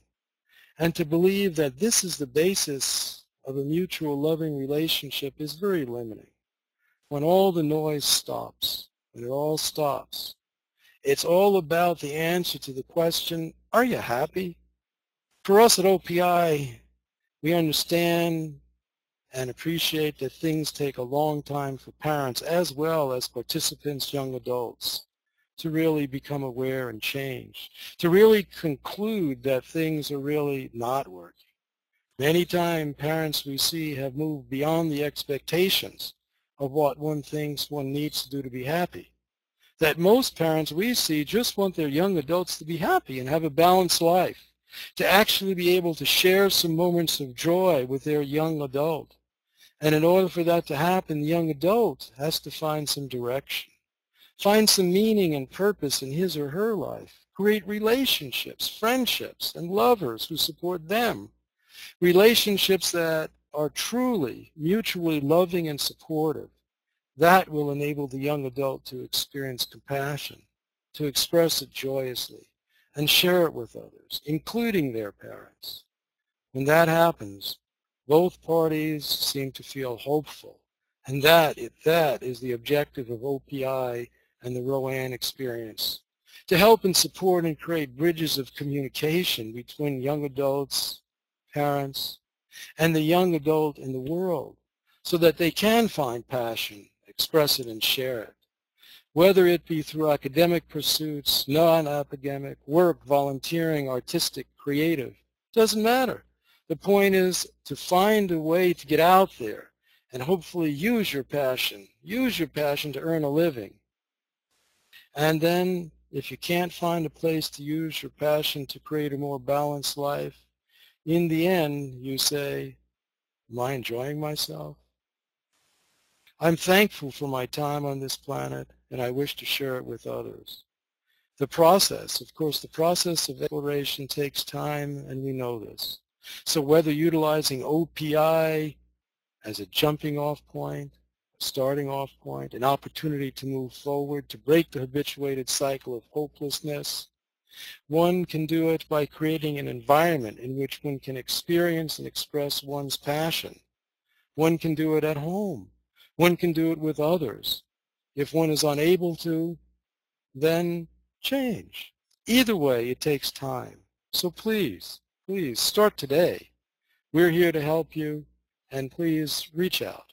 And to believe that this is the basis of a mutual loving relationship is very limiting. When all the noise stops, when it all stops, it's all about the answer to the question, are you happy? For us at OPI, we understand and appreciate that things take a long time for parents as well as participants, young adults, to really become aware and change, to really conclude that things are really not working. Many times parents we see have moved beyond the expectations of what one thinks one needs to do to be happy. That most parents we see just want their young adults to be happy and have a balanced life, to actually be able to share some moments of joy with their young adult. And in order for that to happen, the young adult has to find some direction, find some meaning and purpose in his or her life, create relationships, friendships, and lovers who support them, relationships that are truly mutually loving and supportive. That will enable the young adult to experience compassion, to express it joyously, and share it with others, including their parents. When that happens, both parties seem to feel hopeful, and that is the objective of OPI and the Rowan experience, to help and support and create bridges of communication between young adults, parents, and the young adult in the world, so that they can find passion, express it, and share it. Whether it be through academic pursuits, non-academic, work, volunteering, artistic, creative, doesn't matter. The point is to find a way to get out there and hopefully use your passion to earn a living. And then if you can't find a place to use your passion to create a more balanced life, in the end you say, am I enjoying myself? I'm thankful for my time on this planet, and I wish to share it with others. The process, of course, the process of exploration takes time, and we know this. So whether utilizing OPI as a jumping off point, a starting off point, an opportunity to move forward, to break the habituated cycle of hopelessness, one can do it by creating an environment in which one can experience and express one's passion. One can do it at home. One can do it with others. If one is unable to, then change. Either way, it takes time. So please start today. We're here to help you, and please reach out.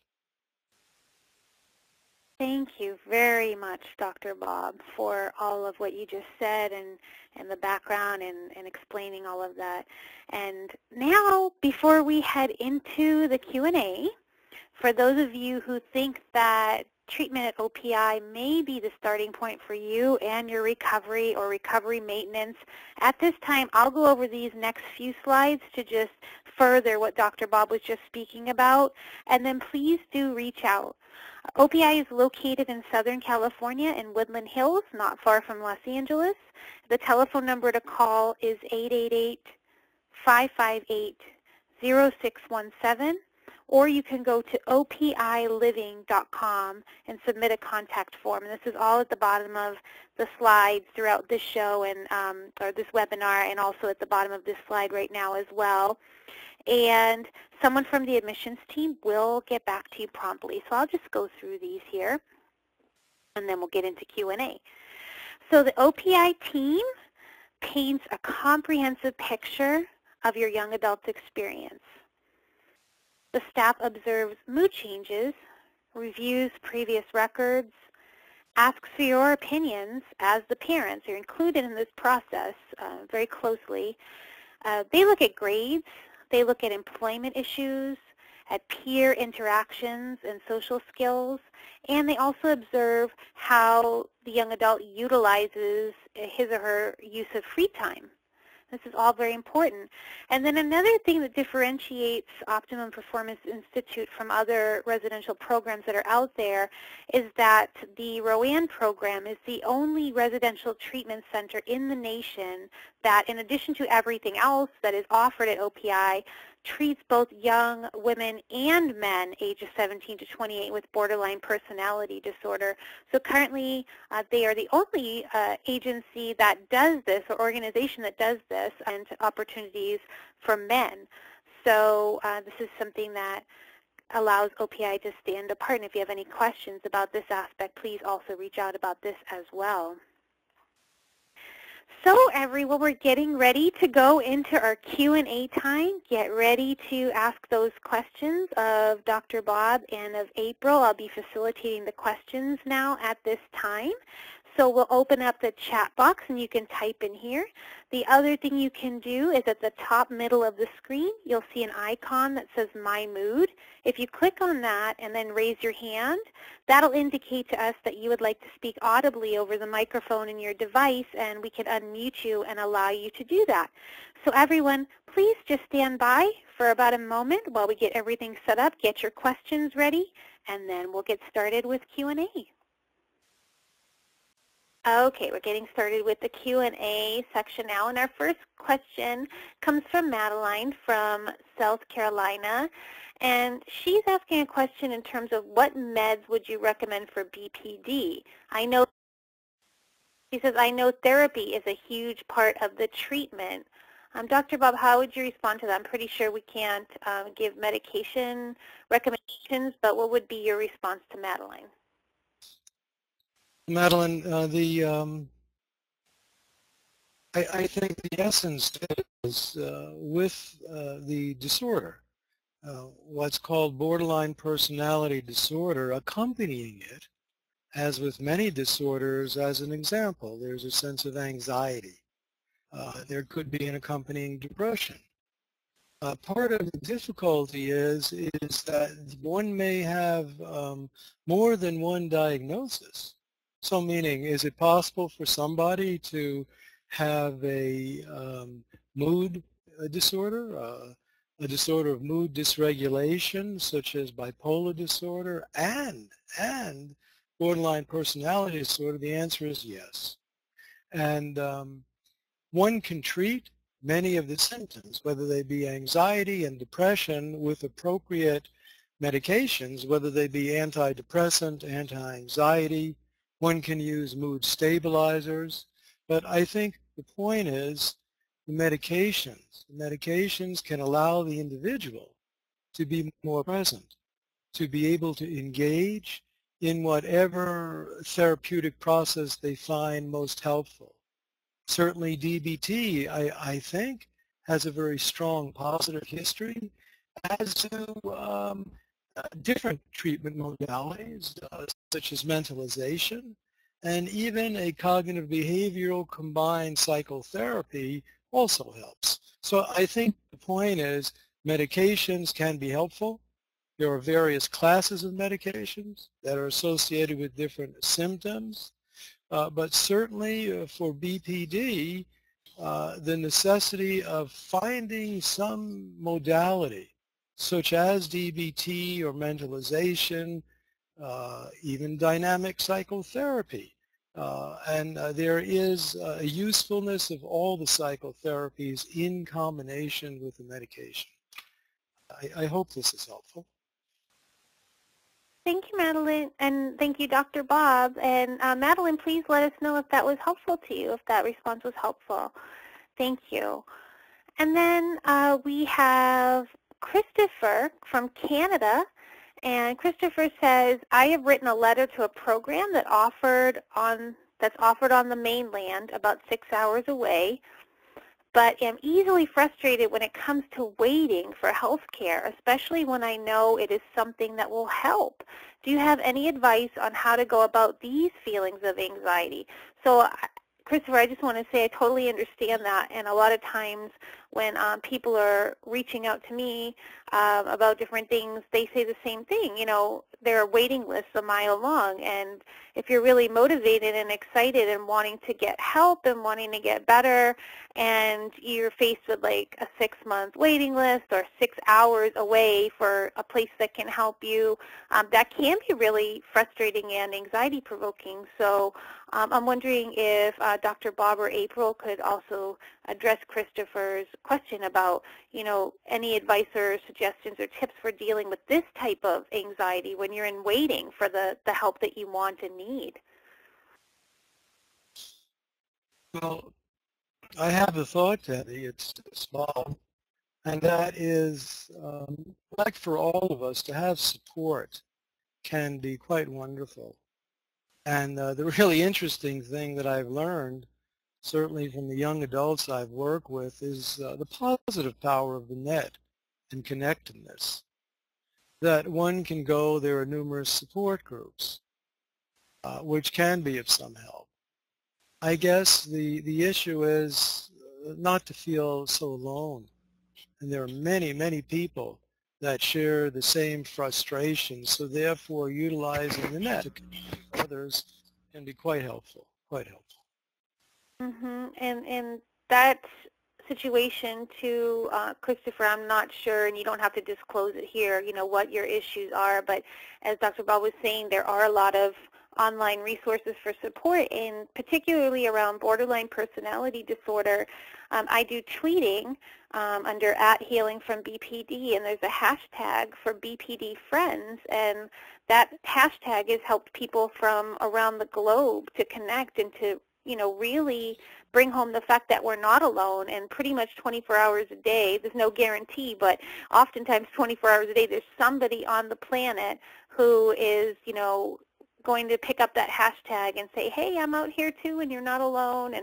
Thank you very much, Dr. Bob, for all of what you just said and the background and explaining all of that. And now, before we head into the Q&A, for those of you who think that treatment at OPI may be the starting point for you and your recovery or recovery maintenance, at this time I'll go over these next few slides to just further what Dr. Bob was just speaking about, and then please do reach out. OPI is located in Southern California in Woodland Hills, not far from Los Angeles. The telephone number to call is 888-558-0617. Or you can go to opiliving.com and submit a contact form. And this is all at the bottom of the slides throughout this show and or this webinar, and also at the bottom of this slide right now as well. And someone from the admissions team will get back to you promptly. So I'll just go through these here, and then we'll get into Q&A. So the OPI team paints a comprehensive picture of your young adult experience. The staff observes mood changes, reviews previous records, asks for your opinions as the parents. You're included in this process very closely. They look at grades, they look at employment issues, at peer interactions and social skills, and they also observe how the young adult utilizes his or her use of free time. This is all very important. And then another thing that differentiates Optimum Performance Institute from other residential programs that are out there is that the ROAN program is the only residential treatment center in the nation that, in addition to everything else that is offered at OPI, treats both young women and men ages 17 to 28 with borderline personality disorder. So currently they are the only agency that does this, or organization that does this, and opportunities for men. So this is something that allows OPI to stand apart. And if you have any questions about this aspect, please also reach out about this as well. So everyone, we're getting ready to go into our Q&A time. Get ready to ask those questions of Dr. Bob and of April. I'll be facilitating the questions now at this time. So we'll open up the chat box and you can type in here. The other thing you can do is at the top middle of the screen, you'll see an icon that says My Mood. If you click on that and then raise your hand, that'll indicate to us that you would like to speak audibly over the microphone in your device, and we can unmute you and allow you to do that. So everyone, please just stand by for about a moment while we get everything set up, get your questions ready, and then we'll get started with Q&A. Okay, we're getting started with the Q&A section now, and our first question comes from Madeline from South Carolina, and she's asking a question in terms of what meds would you recommend for BPD? She says, I know therapy is a huge part of the treatment. Dr. Bob, how would you respond to that? I'm pretty sure we can't give medication recommendations, but what would be your response to Madeline? Madeline, I think the essence is with the disorder, what's called borderline personality disorder, accompanying it, as with many disorders, as an example, there's a sense of anxiety. There could be an accompanying depression. Part of the difficulty is that one may have more than one diagnosis. So meaning, is it possible for somebody to have a mood disorder, a disorder of mood dysregulation, such as bipolar disorder, and borderline personality disorder? The answer is yes. And one can treat many of the symptoms, whether they be anxiety and depression, with appropriate medications, whether they be antidepressant, anti-anxiety. One can use mood stabilizers, but I think the point is the medications. The medications can allow the individual to be more present, to be able to engage in whatever therapeutic process they find most helpful. Certainly DBT, I think, has a very strong positive history, as do different treatment modalities. such as mentalization, and even a cognitive behavioral combined psychotherapy also helps. So I think the point is medications can be helpful. There are various classes of medications that are associated with different symptoms, but certainly for BPD, the necessity of finding some modality, such as DBT or mentalization, even dynamic psychotherapy. There is a usefulness of all the psychotherapies in combination with the medication. I hope this is helpful. Thank you, Madeline, and thank you, Dr. Bob. And Madeline, please let us know if that was helpful to you, if that response was helpful. Thank you. And then we have Christopher from Canada. And Christopher says, I have written a letter to a program that's offered on the mainland about 6 hours away, but am easily frustrated when it comes to waiting for health care, especially when I know it is something that will help. Do you have any advice on how to go about these feelings of anxiety? So, Christopher, I just want to say I totally understand that, and a lot of times when people are reaching out to me about different things, they say the same thing. You know, there are waiting lists a mile long, and if you're really motivated and excited and wanting to get help and wanting to get better, and you're faced with like a 6-month waiting list or 6 hours away for a place that can help you, that can be really frustrating and anxiety-provoking. So I'm wondering if Dr. Bob or April could also address Christopher's question about, you know, any advice or suggestions or tips for dealing with this type of anxiety when you're in waiting for the help that you want and need. Well, I have a thought, Debbie. It's small, and that is, like for all of us, to have support can be quite wonderful. And the really interesting thing that I've learned, certainly from the young adults I've worked with, is the positive power of the net and connectedness. That one can go, there are numerous support groups, which can be of some help. I guess the issue is not to feel so alone. And there are many, many people that share the same frustration, so therefore utilizing the net to connect with others can be quite helpful, quite helpful. And that situation too, Christopher, I'm not sure, and you don't have to disclose it here, you know, what your issues are, but as Dr. Bob was saying, there are a lot of online resources for support, and particularly around borderline personality disorder. I do tweeting under @HealingFromBPD, and there's a hashtag for BPD Friends, and that hashtag has helped people from around the globe to connect and to, you know, really bring home the fact that we're not alone, and pretty much 24 hours a day, there's no guarantee, but oftentimes 24 hours a day, there's somebody on the planet who is, you know, going to pick up that hashtag and say, hey, I'm out here too, and you're not alone,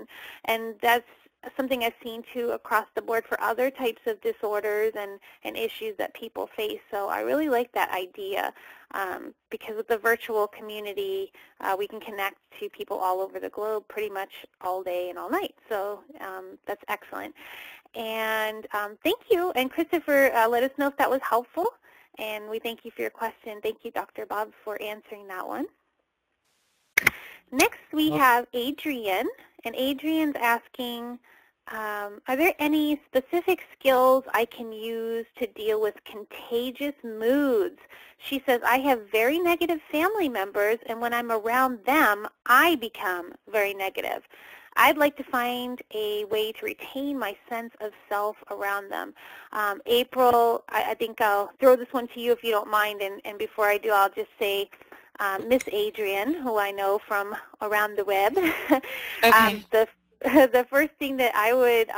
and that's something I've seen too across the board for other types of disorders and issues that people face. So I really like that idea because with the virtual community, we can connect to people all over the globe pretty much all day and all night. So that's excellent. And thank you. And Christopher, let us know if that was helpful. And we thank you for your question. Thank you, Dr. Bob, for answering that one. Next, we have Adrienne, and Adrienne's asking, are there any specific skills I can use to deal with contagious moods? She says, I have very negative family members, and when I'm around them, I become very negative. I'd like to find a way to retain my sense of self around them. April, I think I'll throw this one to you if you don't mind, and before I do, I'll just say, Miss Adrienne, who I know from around the web, Okay. The first thing that I would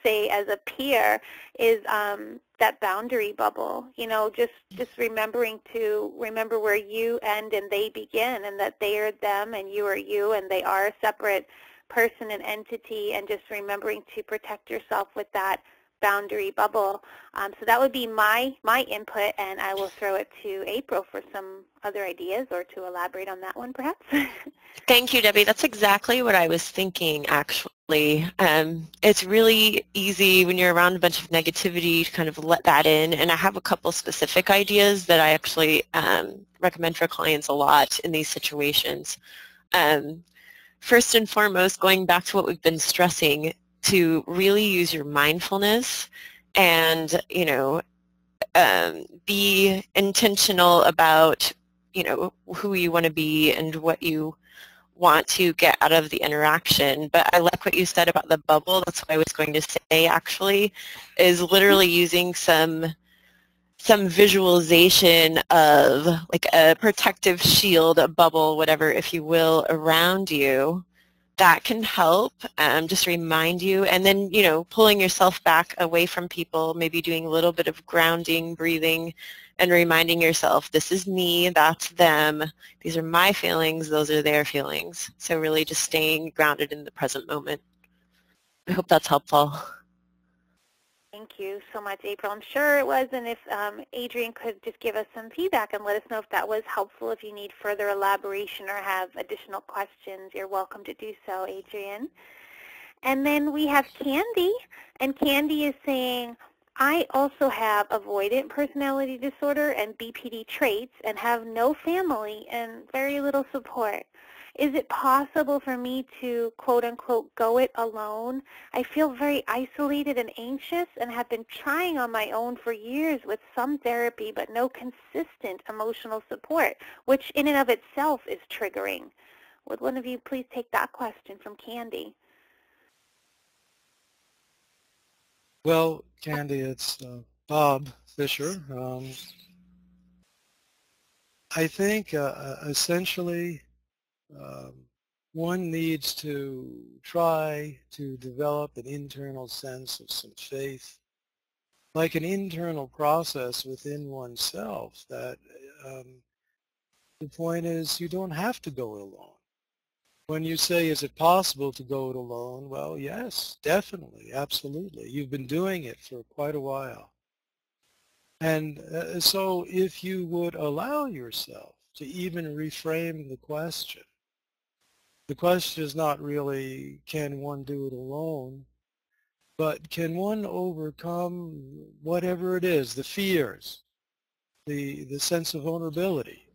say as a peer is that boundary bubble. You know, just remembering to remember where you end and they begin, and that they are them and you are you, and they are a separate person and entity, and just remembering to protect yourself with that boundary bubble. So that would be my input, and I will throw it to April for some other ideas or to elaborate on that one perhaps. Thank you, Debbie. That's exactly what I was thinking, actually. It's really easy when you're around a bunch of negativity to kind of let that in, and I have a couple specific ideas that I actually recommend for clients a lot in these situations. First and foremost, going back to what we've been stressing, to really use your mindfulness and, be intentional about, who you want to be and what you want to get out of the interaction. But I like what you said about the bubble. That's what I was going to say, actually, is literally using some visualization of like a protective shield, a bubble, whatever, if you will, around you. That can help just remind you, and then, pulling yourself back away from people, maybe doing a little bit of grounding, breathing, and reminding yourself, this is me, that's them, these are my feelings, those are their feelings. So really just staying grounded in the present moment. I hope that's helpful. Thank you so much, April. I'm sure it was, and if Adrian could just give us some feedback and let us know if that was helpful. If you need further elaboration or have additional questions, you're welcome to do so, Adrian. And then we have Candy, and Candy is saying, I also have avoidant personality disorder and BPD traits and have no family and very little support. Is it possible for me to, quote unquote, go it alone? I feel very isolated and anxious and have been trying on my own for years with some therapy but no consistent emotional support, which in and of itself is triggering. Would one of you please take that question from Candy? Well, Candy, it's Bob Fisher. I think essentially one needs to try to develop an internal sense of some faith, like an internal process within oneself that the point is you don't have to go it alone. When you say, is it possible to go it alone? Well, yes, definitely, absolutely. You've been doing it for quite a while. And so if you would allow yourself to even reframe the question is not really, can one do it alone, but can one overcome whatever it is, the fears, the sense of vulnerability,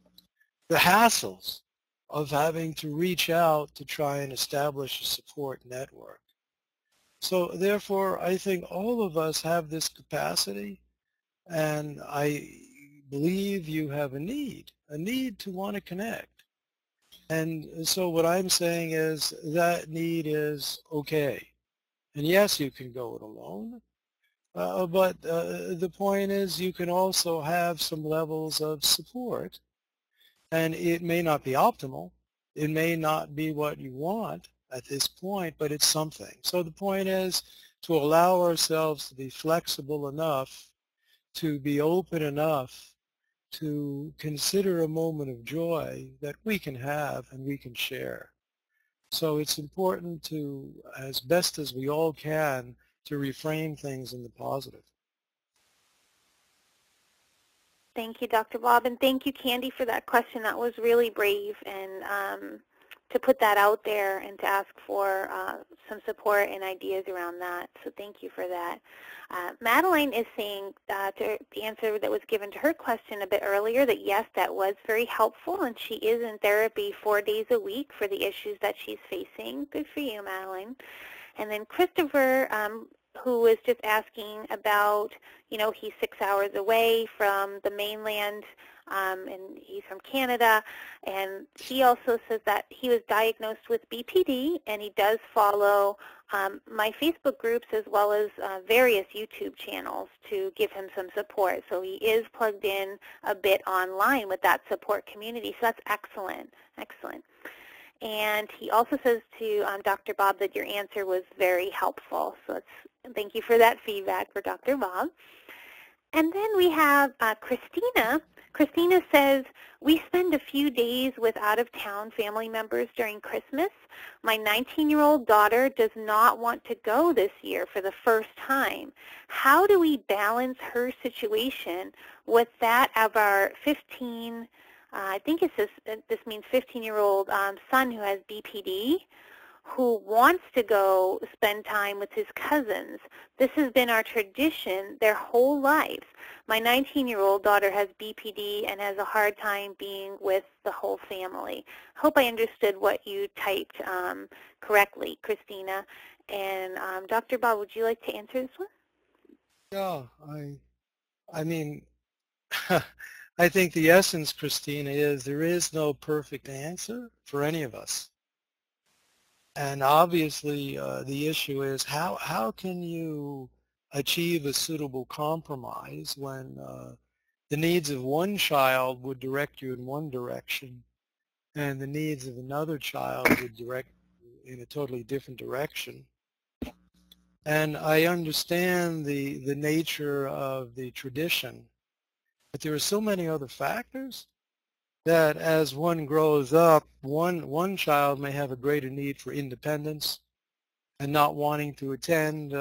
the hassles of having to reach out to try and establish a support network. So therefore, I think all of us have this capacity, and I believe you have a need to want to connect. And so what I'm saying is that need is okay. And yes, you can go it alone, but the point is you can also have some levels of support. And it may not be optimal. It may not be what you want at this point, but it's something. So the point is to allow ourselves to be flexible enough, to be open enough to consider a moment of joy that we can have and we can share. So it's important to, as best as we all can, to reframe things in the positive. Thank you, Dr. Bob, and thank you, Candy, for that question. That was really brave, and to put that out there and to ask for some support and ideas around that. So thank you for that. Madeline is saying to the answer that was given to her question a bit earlier that yes, that was very helpful, and she is in therapy 4 days a week for the issues that she's facing. Good for you, Madeline. And then Christopher, who was just asking about, he's 6 hours away from the mainland, and he's from Canada, and he also says that he was diagnosed with BPD, and he does follow my Facebook groups as well as various YouTube channels to give him some support. So he is plugged in a bit online with that support community, so that's excellent, excellent. And he also says to Dr. Bob that your answer was very helpful. So thank you for that feedback for Dr. Bob. And then we have Christina, Christina says, we spend a few days with out-of-town family members during Christmas. My 19-year-old daughter does not want to go this year for the first time. How do we balance her situation with that of our 15, I think it says, this means 15-year-old son who has BPD, who wants to go spend time with his cousins. This has been our tradition their whole lives. My 19-year-old daughter has BPD and has a hard time being with the whole family. Hope I understood what you typed correctly, Christina. And Dr. Bob, would you like to answer this one? Yeah, I mean, I think the essence, Christina, is there is no perfect answer for any of us. And obviously, the issue is how can you achieve a suitable compromise when the needs of one child would direct you in one direction and the needs of another child would direct you in a totally different direction. And I understand the nature of the tradition, but there are so many other factors that as one grows up, one child may have a greater need for independence and not wanting to attend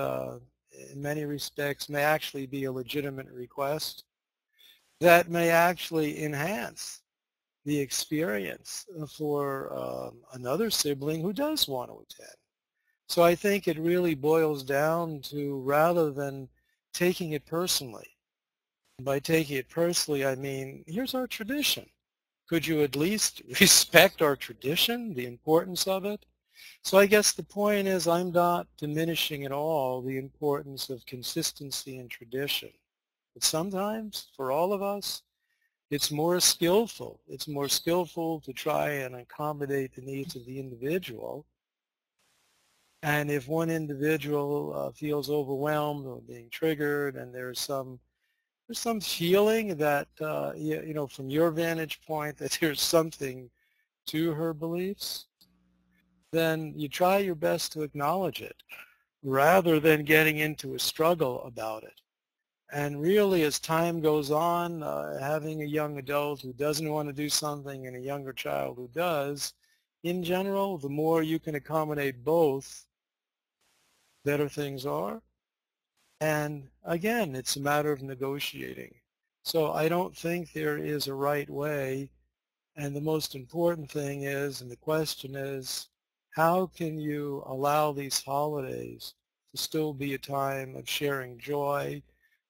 in many respects may actually be a legitimate request that may actually enhance the experience for another sibling who does want to attend. So I think it really boils down to, rather than taking it personally, by taking it personally I mean, here's our tradition. Could you at least respect our tradition, the importance of it? So I guess the point is I'm not diminishing at all the importance of consistency and tradition. But sometimes, for all of us, it's more skillful. It's more skillful to try and accommodate the needs of the individual. And if one individual feels overwhelmed or being triggered and there's some feeling that, you know, from your vantage point that there's something to her beliefs, then you try your best to acknowledge it rather than getting into a struggle about it. And really, as time goes on, having a young adult who doesn't want to do something and a younger child who does, in general, the more you can accommodate both, better things are. And again, it's a matter of negotiating. So I don't think there is a right way. And the most important thing is, and the question is, how can you allow these holidays to still be a time of sharing joy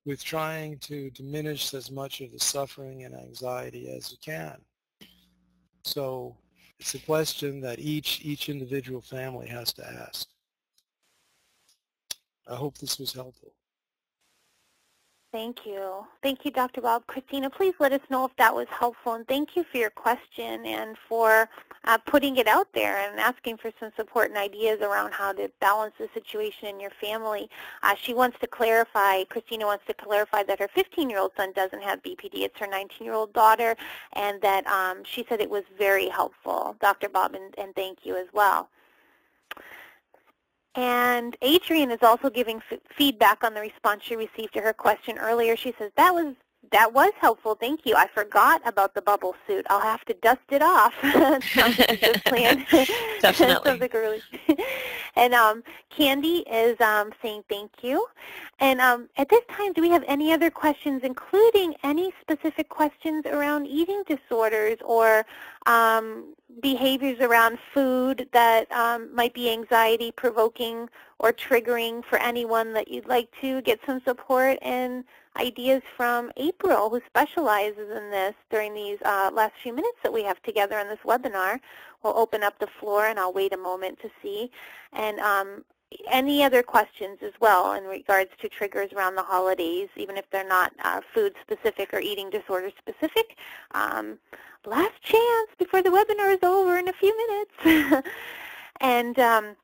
with trying to diminish as much of the suffering and anxiety as you can? So it's a question that each individual family has to ask. I hope this was helpful. Thank you. Thank you, Dr. Bob. Christina, please let us know if that was helpful, and thank you for your question and for putting it out there and asking for some support and ideas around how to balance the situation in your family. She wants to clarify, Christina wants to clarify that her 15-year-old son doesn't have BPD. It's her 19-year-old daughter, and that she said it was very helpful, Dr. Bob, and thank you as well. And Adrienne is also giving feedback on the response she received to her question earlier. She says, that was helpful. Thank you. I forgot about the bubble suit. I'll have to dust it off. Sounds like a good plan. Definitely. Sounds like a really and Candy is saying thank you. And at this time, do we have any other questions, including any specific questions around eating disorders or behaviors around food that might be anxiety-provoking or triggering for anyone that you'd like to get some support and ideas from April, who specializes in this during these last few minutes that we have together on this webinar? We'll open up the floor, and I'll wait a moment to see. And any other questions as well in regards to triggers around the holidays, even if they're not food-specific or eating disorder-specific. Last chance before the webinar is over in a few minutes. And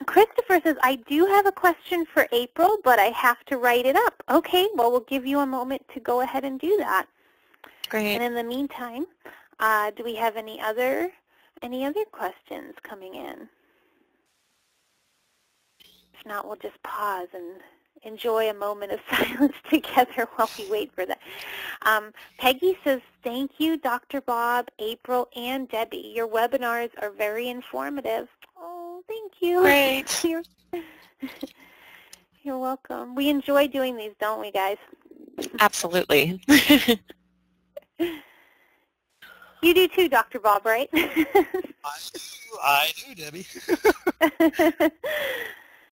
Christopher says, I do have a question for April, but I have to write it up. Okay, well, we'll give you a moment to go ahead and do that. Great. And in the meantime, do we have any other questions coming in? If not, we'll just pause, and enjoy a moment of silence together while we wait for that. Peggy says, thank you, Dr. Bob, April, and Debbie. Your webinars are very informative. Oh, thank you. Great. You're welcome. We enjoy doing these, don't we, guys? Absolutely. You do too, Dr. Bob, right? I do, Debbie.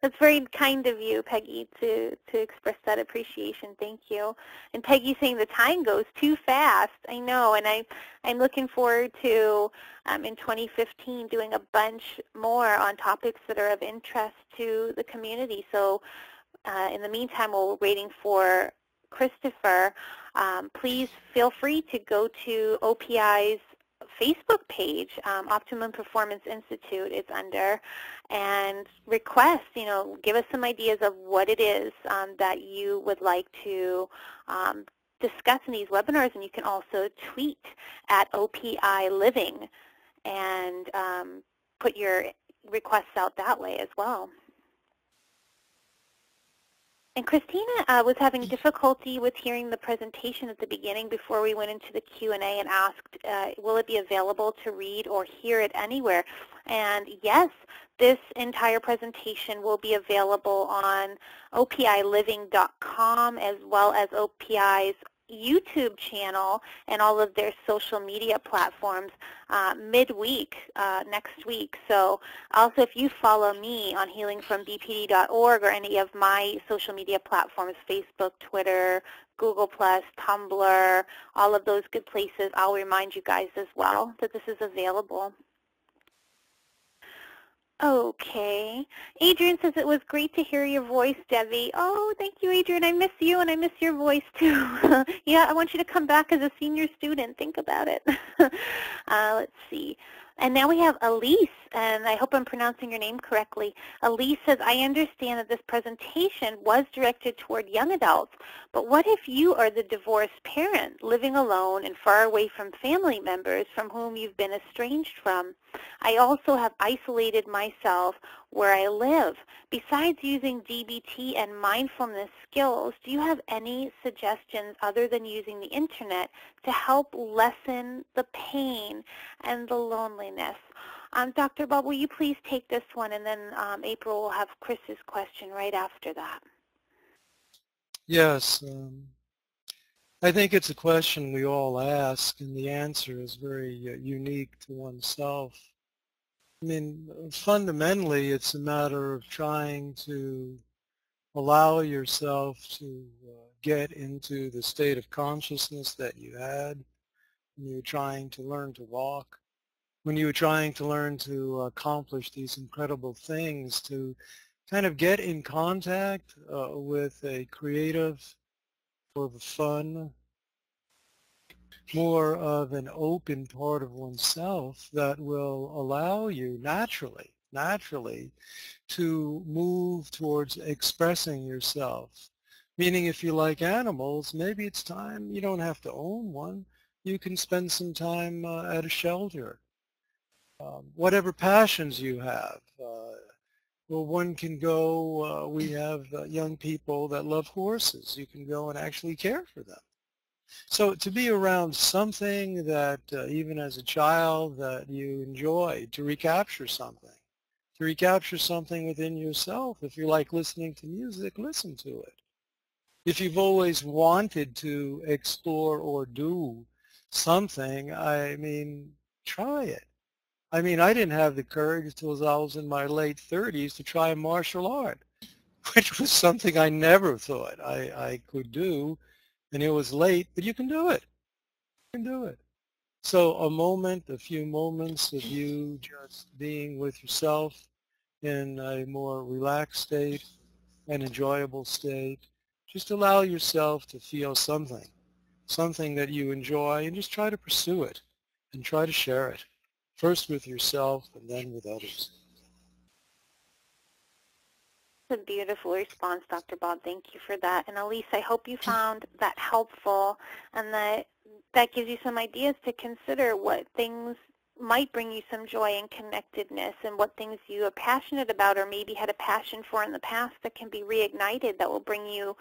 That's very kind of you, Peggy, to express that appreciation. Thank you. And Peggy saying the time goes too fast. I know, and I'm looking forward to, in 2015, doing a bunch more on topics that are of interest to the community. So in the meantime, while we're waiting for Christopher, please feel free to go to OPI's Facebook page, Optimum Performance Institute it's under, and request, give us some ideas of what it is that you would like to discuss in these webinars, and you can also tweet at OPI Living and put your requests out that way as well. And Christina was having difficulty with hearing the presentation at the beginning before we went into the Q&A and asked, will it be available to read or hear it anywhere? And yes, this entire presentation will be available on opiliving.com as well as OPI's YouTube channel and all of their social media platforms midweek next week. So also if you follow me on healingfrombpd.org or any of my social media platforms, Facebook, Twitter, Google+, Tumblr, all of those good places, I'll remind you guys as well that this is available. Okay. Adrian says it was great to hear your voice, Debbie. Oh, thank you, Adrian. I miss you, and I miss your voice, too. Yeah, I want you to come back as a senior student. Think about it. Let's see. And now we have Elise, and I hope I'm pronouncing your name correctly. Elise says, I understand that this presentation was directed toward young adults, but what if you are the divorced parent living alone and far away from family members from whom you've been estranged from? I also have isolated myself where I live. Besides using DBT and mindfulness skills, do you have any suggestions other than using the internet to help lessen the pain and the loneliness? Dr. Bob, will you please take this one, and then April will have Chris's question right after that. Yes. I think it's a question we all ask, and the answer is very unique to oneself. I mean, fundamentally, it's a matter of trying to allow yourself to get into the state of consciousness that you had when you were trying to learn to walk, when you were trying to learn to accomplish these incredible things, to kind of get in contact with a creative, more of a fun, more of an open part of oneself that will allow you naturally to move towards expressing yourself. Meaning if you like animals, maybe it's time, you don't have to own one, you can spend some time at a shelter. Whatever passions you have, well, one can go, we have young people that love horses, you can go and actually care for them. So to be around something that even as a child that you enjoy, to recapture something within yourself. If you like listening to music, listen to it. If you've always wanted to explore or do something, I mean, try it. I mean, I didn't have the courage until I was in my late 30s to try martial art, which was something I never thought I could do. And it was late, but you can do it. You can do it. So a few moments of you just being with yourself in a more relaxed state, an enjoyable state. Just allow yourself to feel something that you enjoy, and just try to pursue it and try to share it, first with yourself and then with others. That's a beautiful response, Dr. Bob. Thank you for that. And Elise, I hope you found that helpful and that gives you some ideas to consider what things might bring you some joy and connectedness, and what things you are passionate about or maybe had a passion for in the past that can be reignited, that will bring you,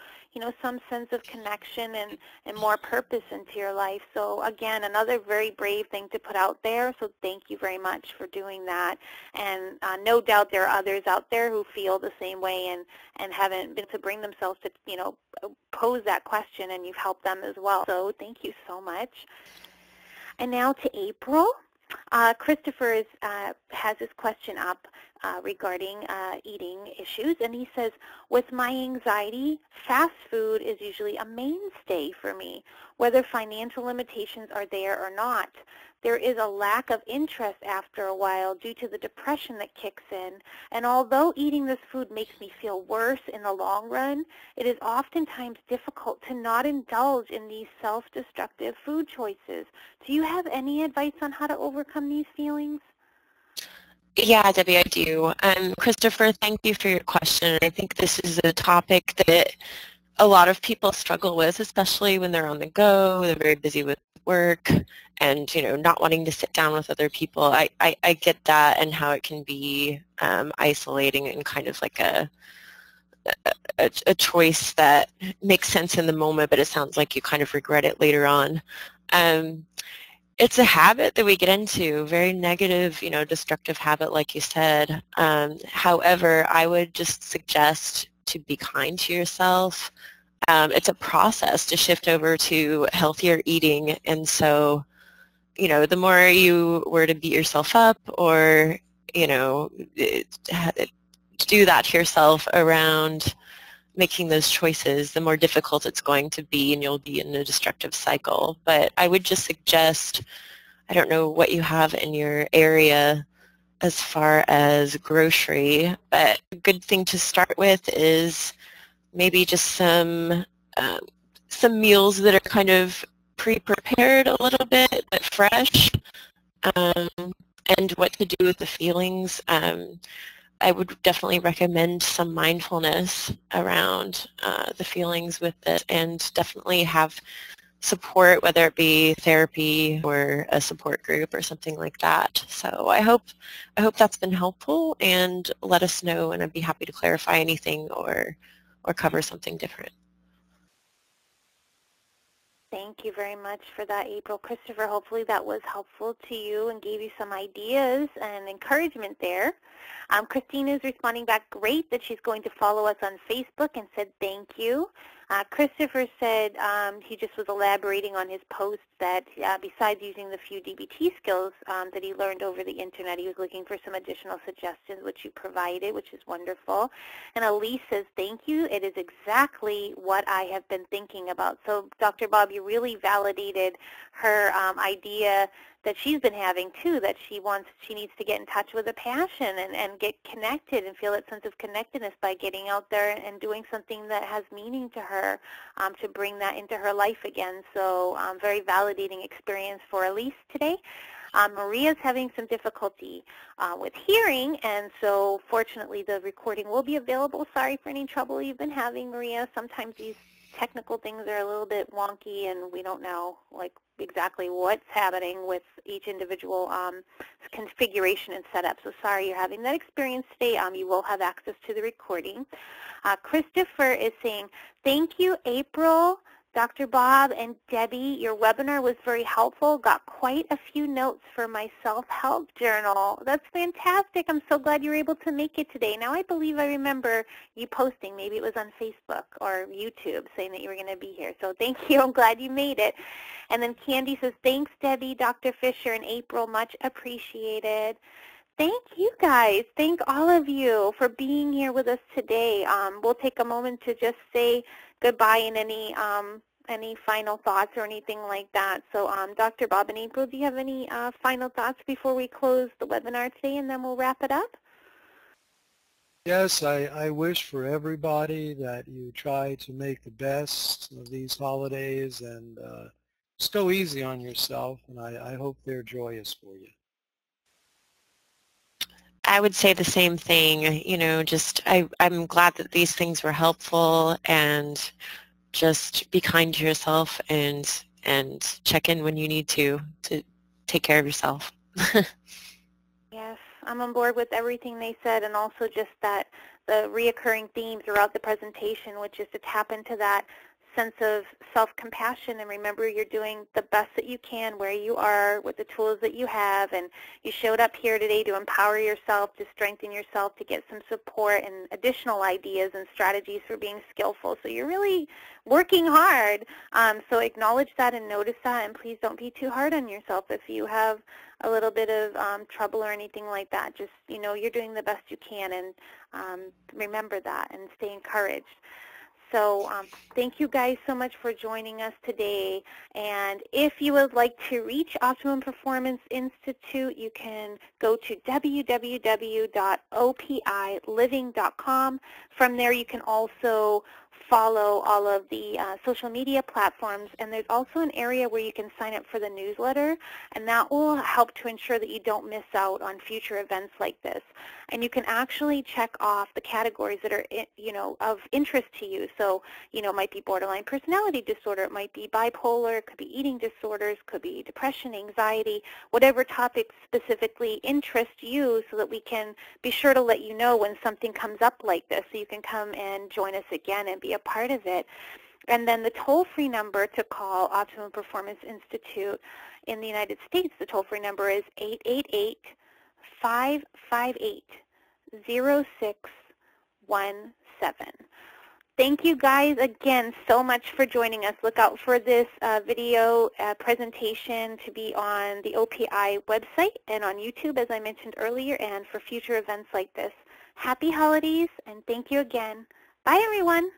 some sense of connection and more purpose into your life. So again, another very brave thing to put out there, so thank you very much for doing that. And no doubt there are others out there who feel the same way and haven't been to bring themselves to, pose that question, and you've helped them as well. So thank you so much. And now to April. Christopher has his question up regarding eating issues, and he says, with my anxiety, fast food is usually a mainstay for me, whether financial limitations are there or not. There is a lack of interest after a while due to the depression that kicks in, and although eating this food makes me feel worse in the long run, it is oftentimes difficult to not indulge in these self-destructive food choices. Do you have any advice on how to overcome these feelings? Yeah, Debbie, I do. Christopher, thank you for your question. I think this is a topic that a lot of people struggle with, especially when they're on the go, they're very busy with work, and not wanting to sit down with other people. I get that, and how it can be isolating and kind of like a choice that makes sense in the moment, but it sounds like you kind of regret it later on. It's a habit that we get into, very negative, destructive habit, like you said. However, I would just suggest to be kind to yourself. It's a process to shift over to healthier eating, and so, the more you were to beat yourself up or, do that to yourself around making those choices, the more difficult it's going to be, and you'll be in a destructive cycle. But I would just suggest, I don't know what you have in your area as far as grocery, but a good thing to start with is maybe just some meals that are kind of pre-prepared a little bit, but fresh, and what to do with the feelings. I would definitely recommend some mindfulness around the feelings with it, and definitely have support, whether it be therapy or a support group or something like that. So I hope that's been helpful, and let us know, and I'd be happy to clarify anything or cover something different. Thank you very much for that, April. Christopher, hopefully that was helpful to you and gave you some ideas and encouragement there. Christine is responding back, great, that she's going to follow us on Facebook, and said thank you. Christopher said he just was elaborating on his post that besides using the few DBT skills that he learned over the internet, he was looking for some additional suggestions, which you provided, which is wonderful. And Elise says, thank you. It is exactly what I have been thinking about. So, Dr. Bob, you really validated her idea that she's been having too, that she needs to get in touch with a passion and get connected and feel that sense of connectedness by getting out there and doing something that has meaning to her, to bring that into her life again. So very validating experience for Elise today. Maria's having some difficulty with hearing, and so fortunately the recording will be available. Sorry for any trouble you've been having, Maria. Sometimes these technical things are a little bit wonky, and we don't know exactly what's happening with each individual configuration and setup. So sorry you're having that experience today. You will have access to the recording. Christopher is saying, thank you, April, Dr. Bob, and Debbie. Your webinar was very helpful. Got quite a few notes for my self-help journal. That's fantastic. I'm so glad you were able to make it today. Now I believe I remember you posting, maybe it was on Facebook or YouTube, saying that you were going to be here. So thank you. I'm glad you made it. And then Candy says, thanks, Debbie, Dr. Fisher, and April. Much appreciated. Thank you, guys. Thank all of you for being here with us today. We'll take a moment to just say goodbye and any final thoughts or anything like that. So Dr. Bob and April, do you have any final thoughts before we close the webinar today, and then we'll wrap it up? Yes, I wish for everybody that you try to make the best of these holidays, and just go easy on yourself, and I hope they're joyous for you. I would say the same thing. I'm glad that these things were helpful, and just be kind to yourself and check in when you need to take care of yourself. Yes, I'm on board with everything they said, and also just that the reoccurring theme throughout the presentation, which is to tap into that sense of self-compassion and remember you're doing the best that you can where you are with the tools that you have, and you showed up here today to empower yourself, to strengthen yourself, to get some support and additional ideas and strategies for being skillful. So you're really working hard. So acknowledge that and notice that, and please don't be too hard on yourself if you have a little bit of trouble or anything like that. Just, you're doing the best you can, and remember that and stay encouraged. So thank you guys so much for joining us today. And if you would like to reach Optimum Performance Institute, you can go to www.opiliving.com. From there, you can also follow all of the social media platforms, and there's also an area where you can sign up for the newsletter, and that will help to ensure that you don't miss out on future events like this. And you can actually check off the categories that are, of interest to you. So, it might be borderline personality disorder, it might be bipolar, it could be eating disorders, could be depression, anxiety, whatever topics specifically interest you, so that we can be sure to let you know when something comes up like this, so you can come and join us again and be a part of it. And then the toll-free number to call Optimum Performance Institute in the United States, the toll-free number is 888-558-0617. Thank you guys again so much for joining us. Look out for this video presentation to be on the OPI website and on YouTube, as I mentioned earlier, and for future events like this. Happy holidays, and thank you again. Bye, everyone.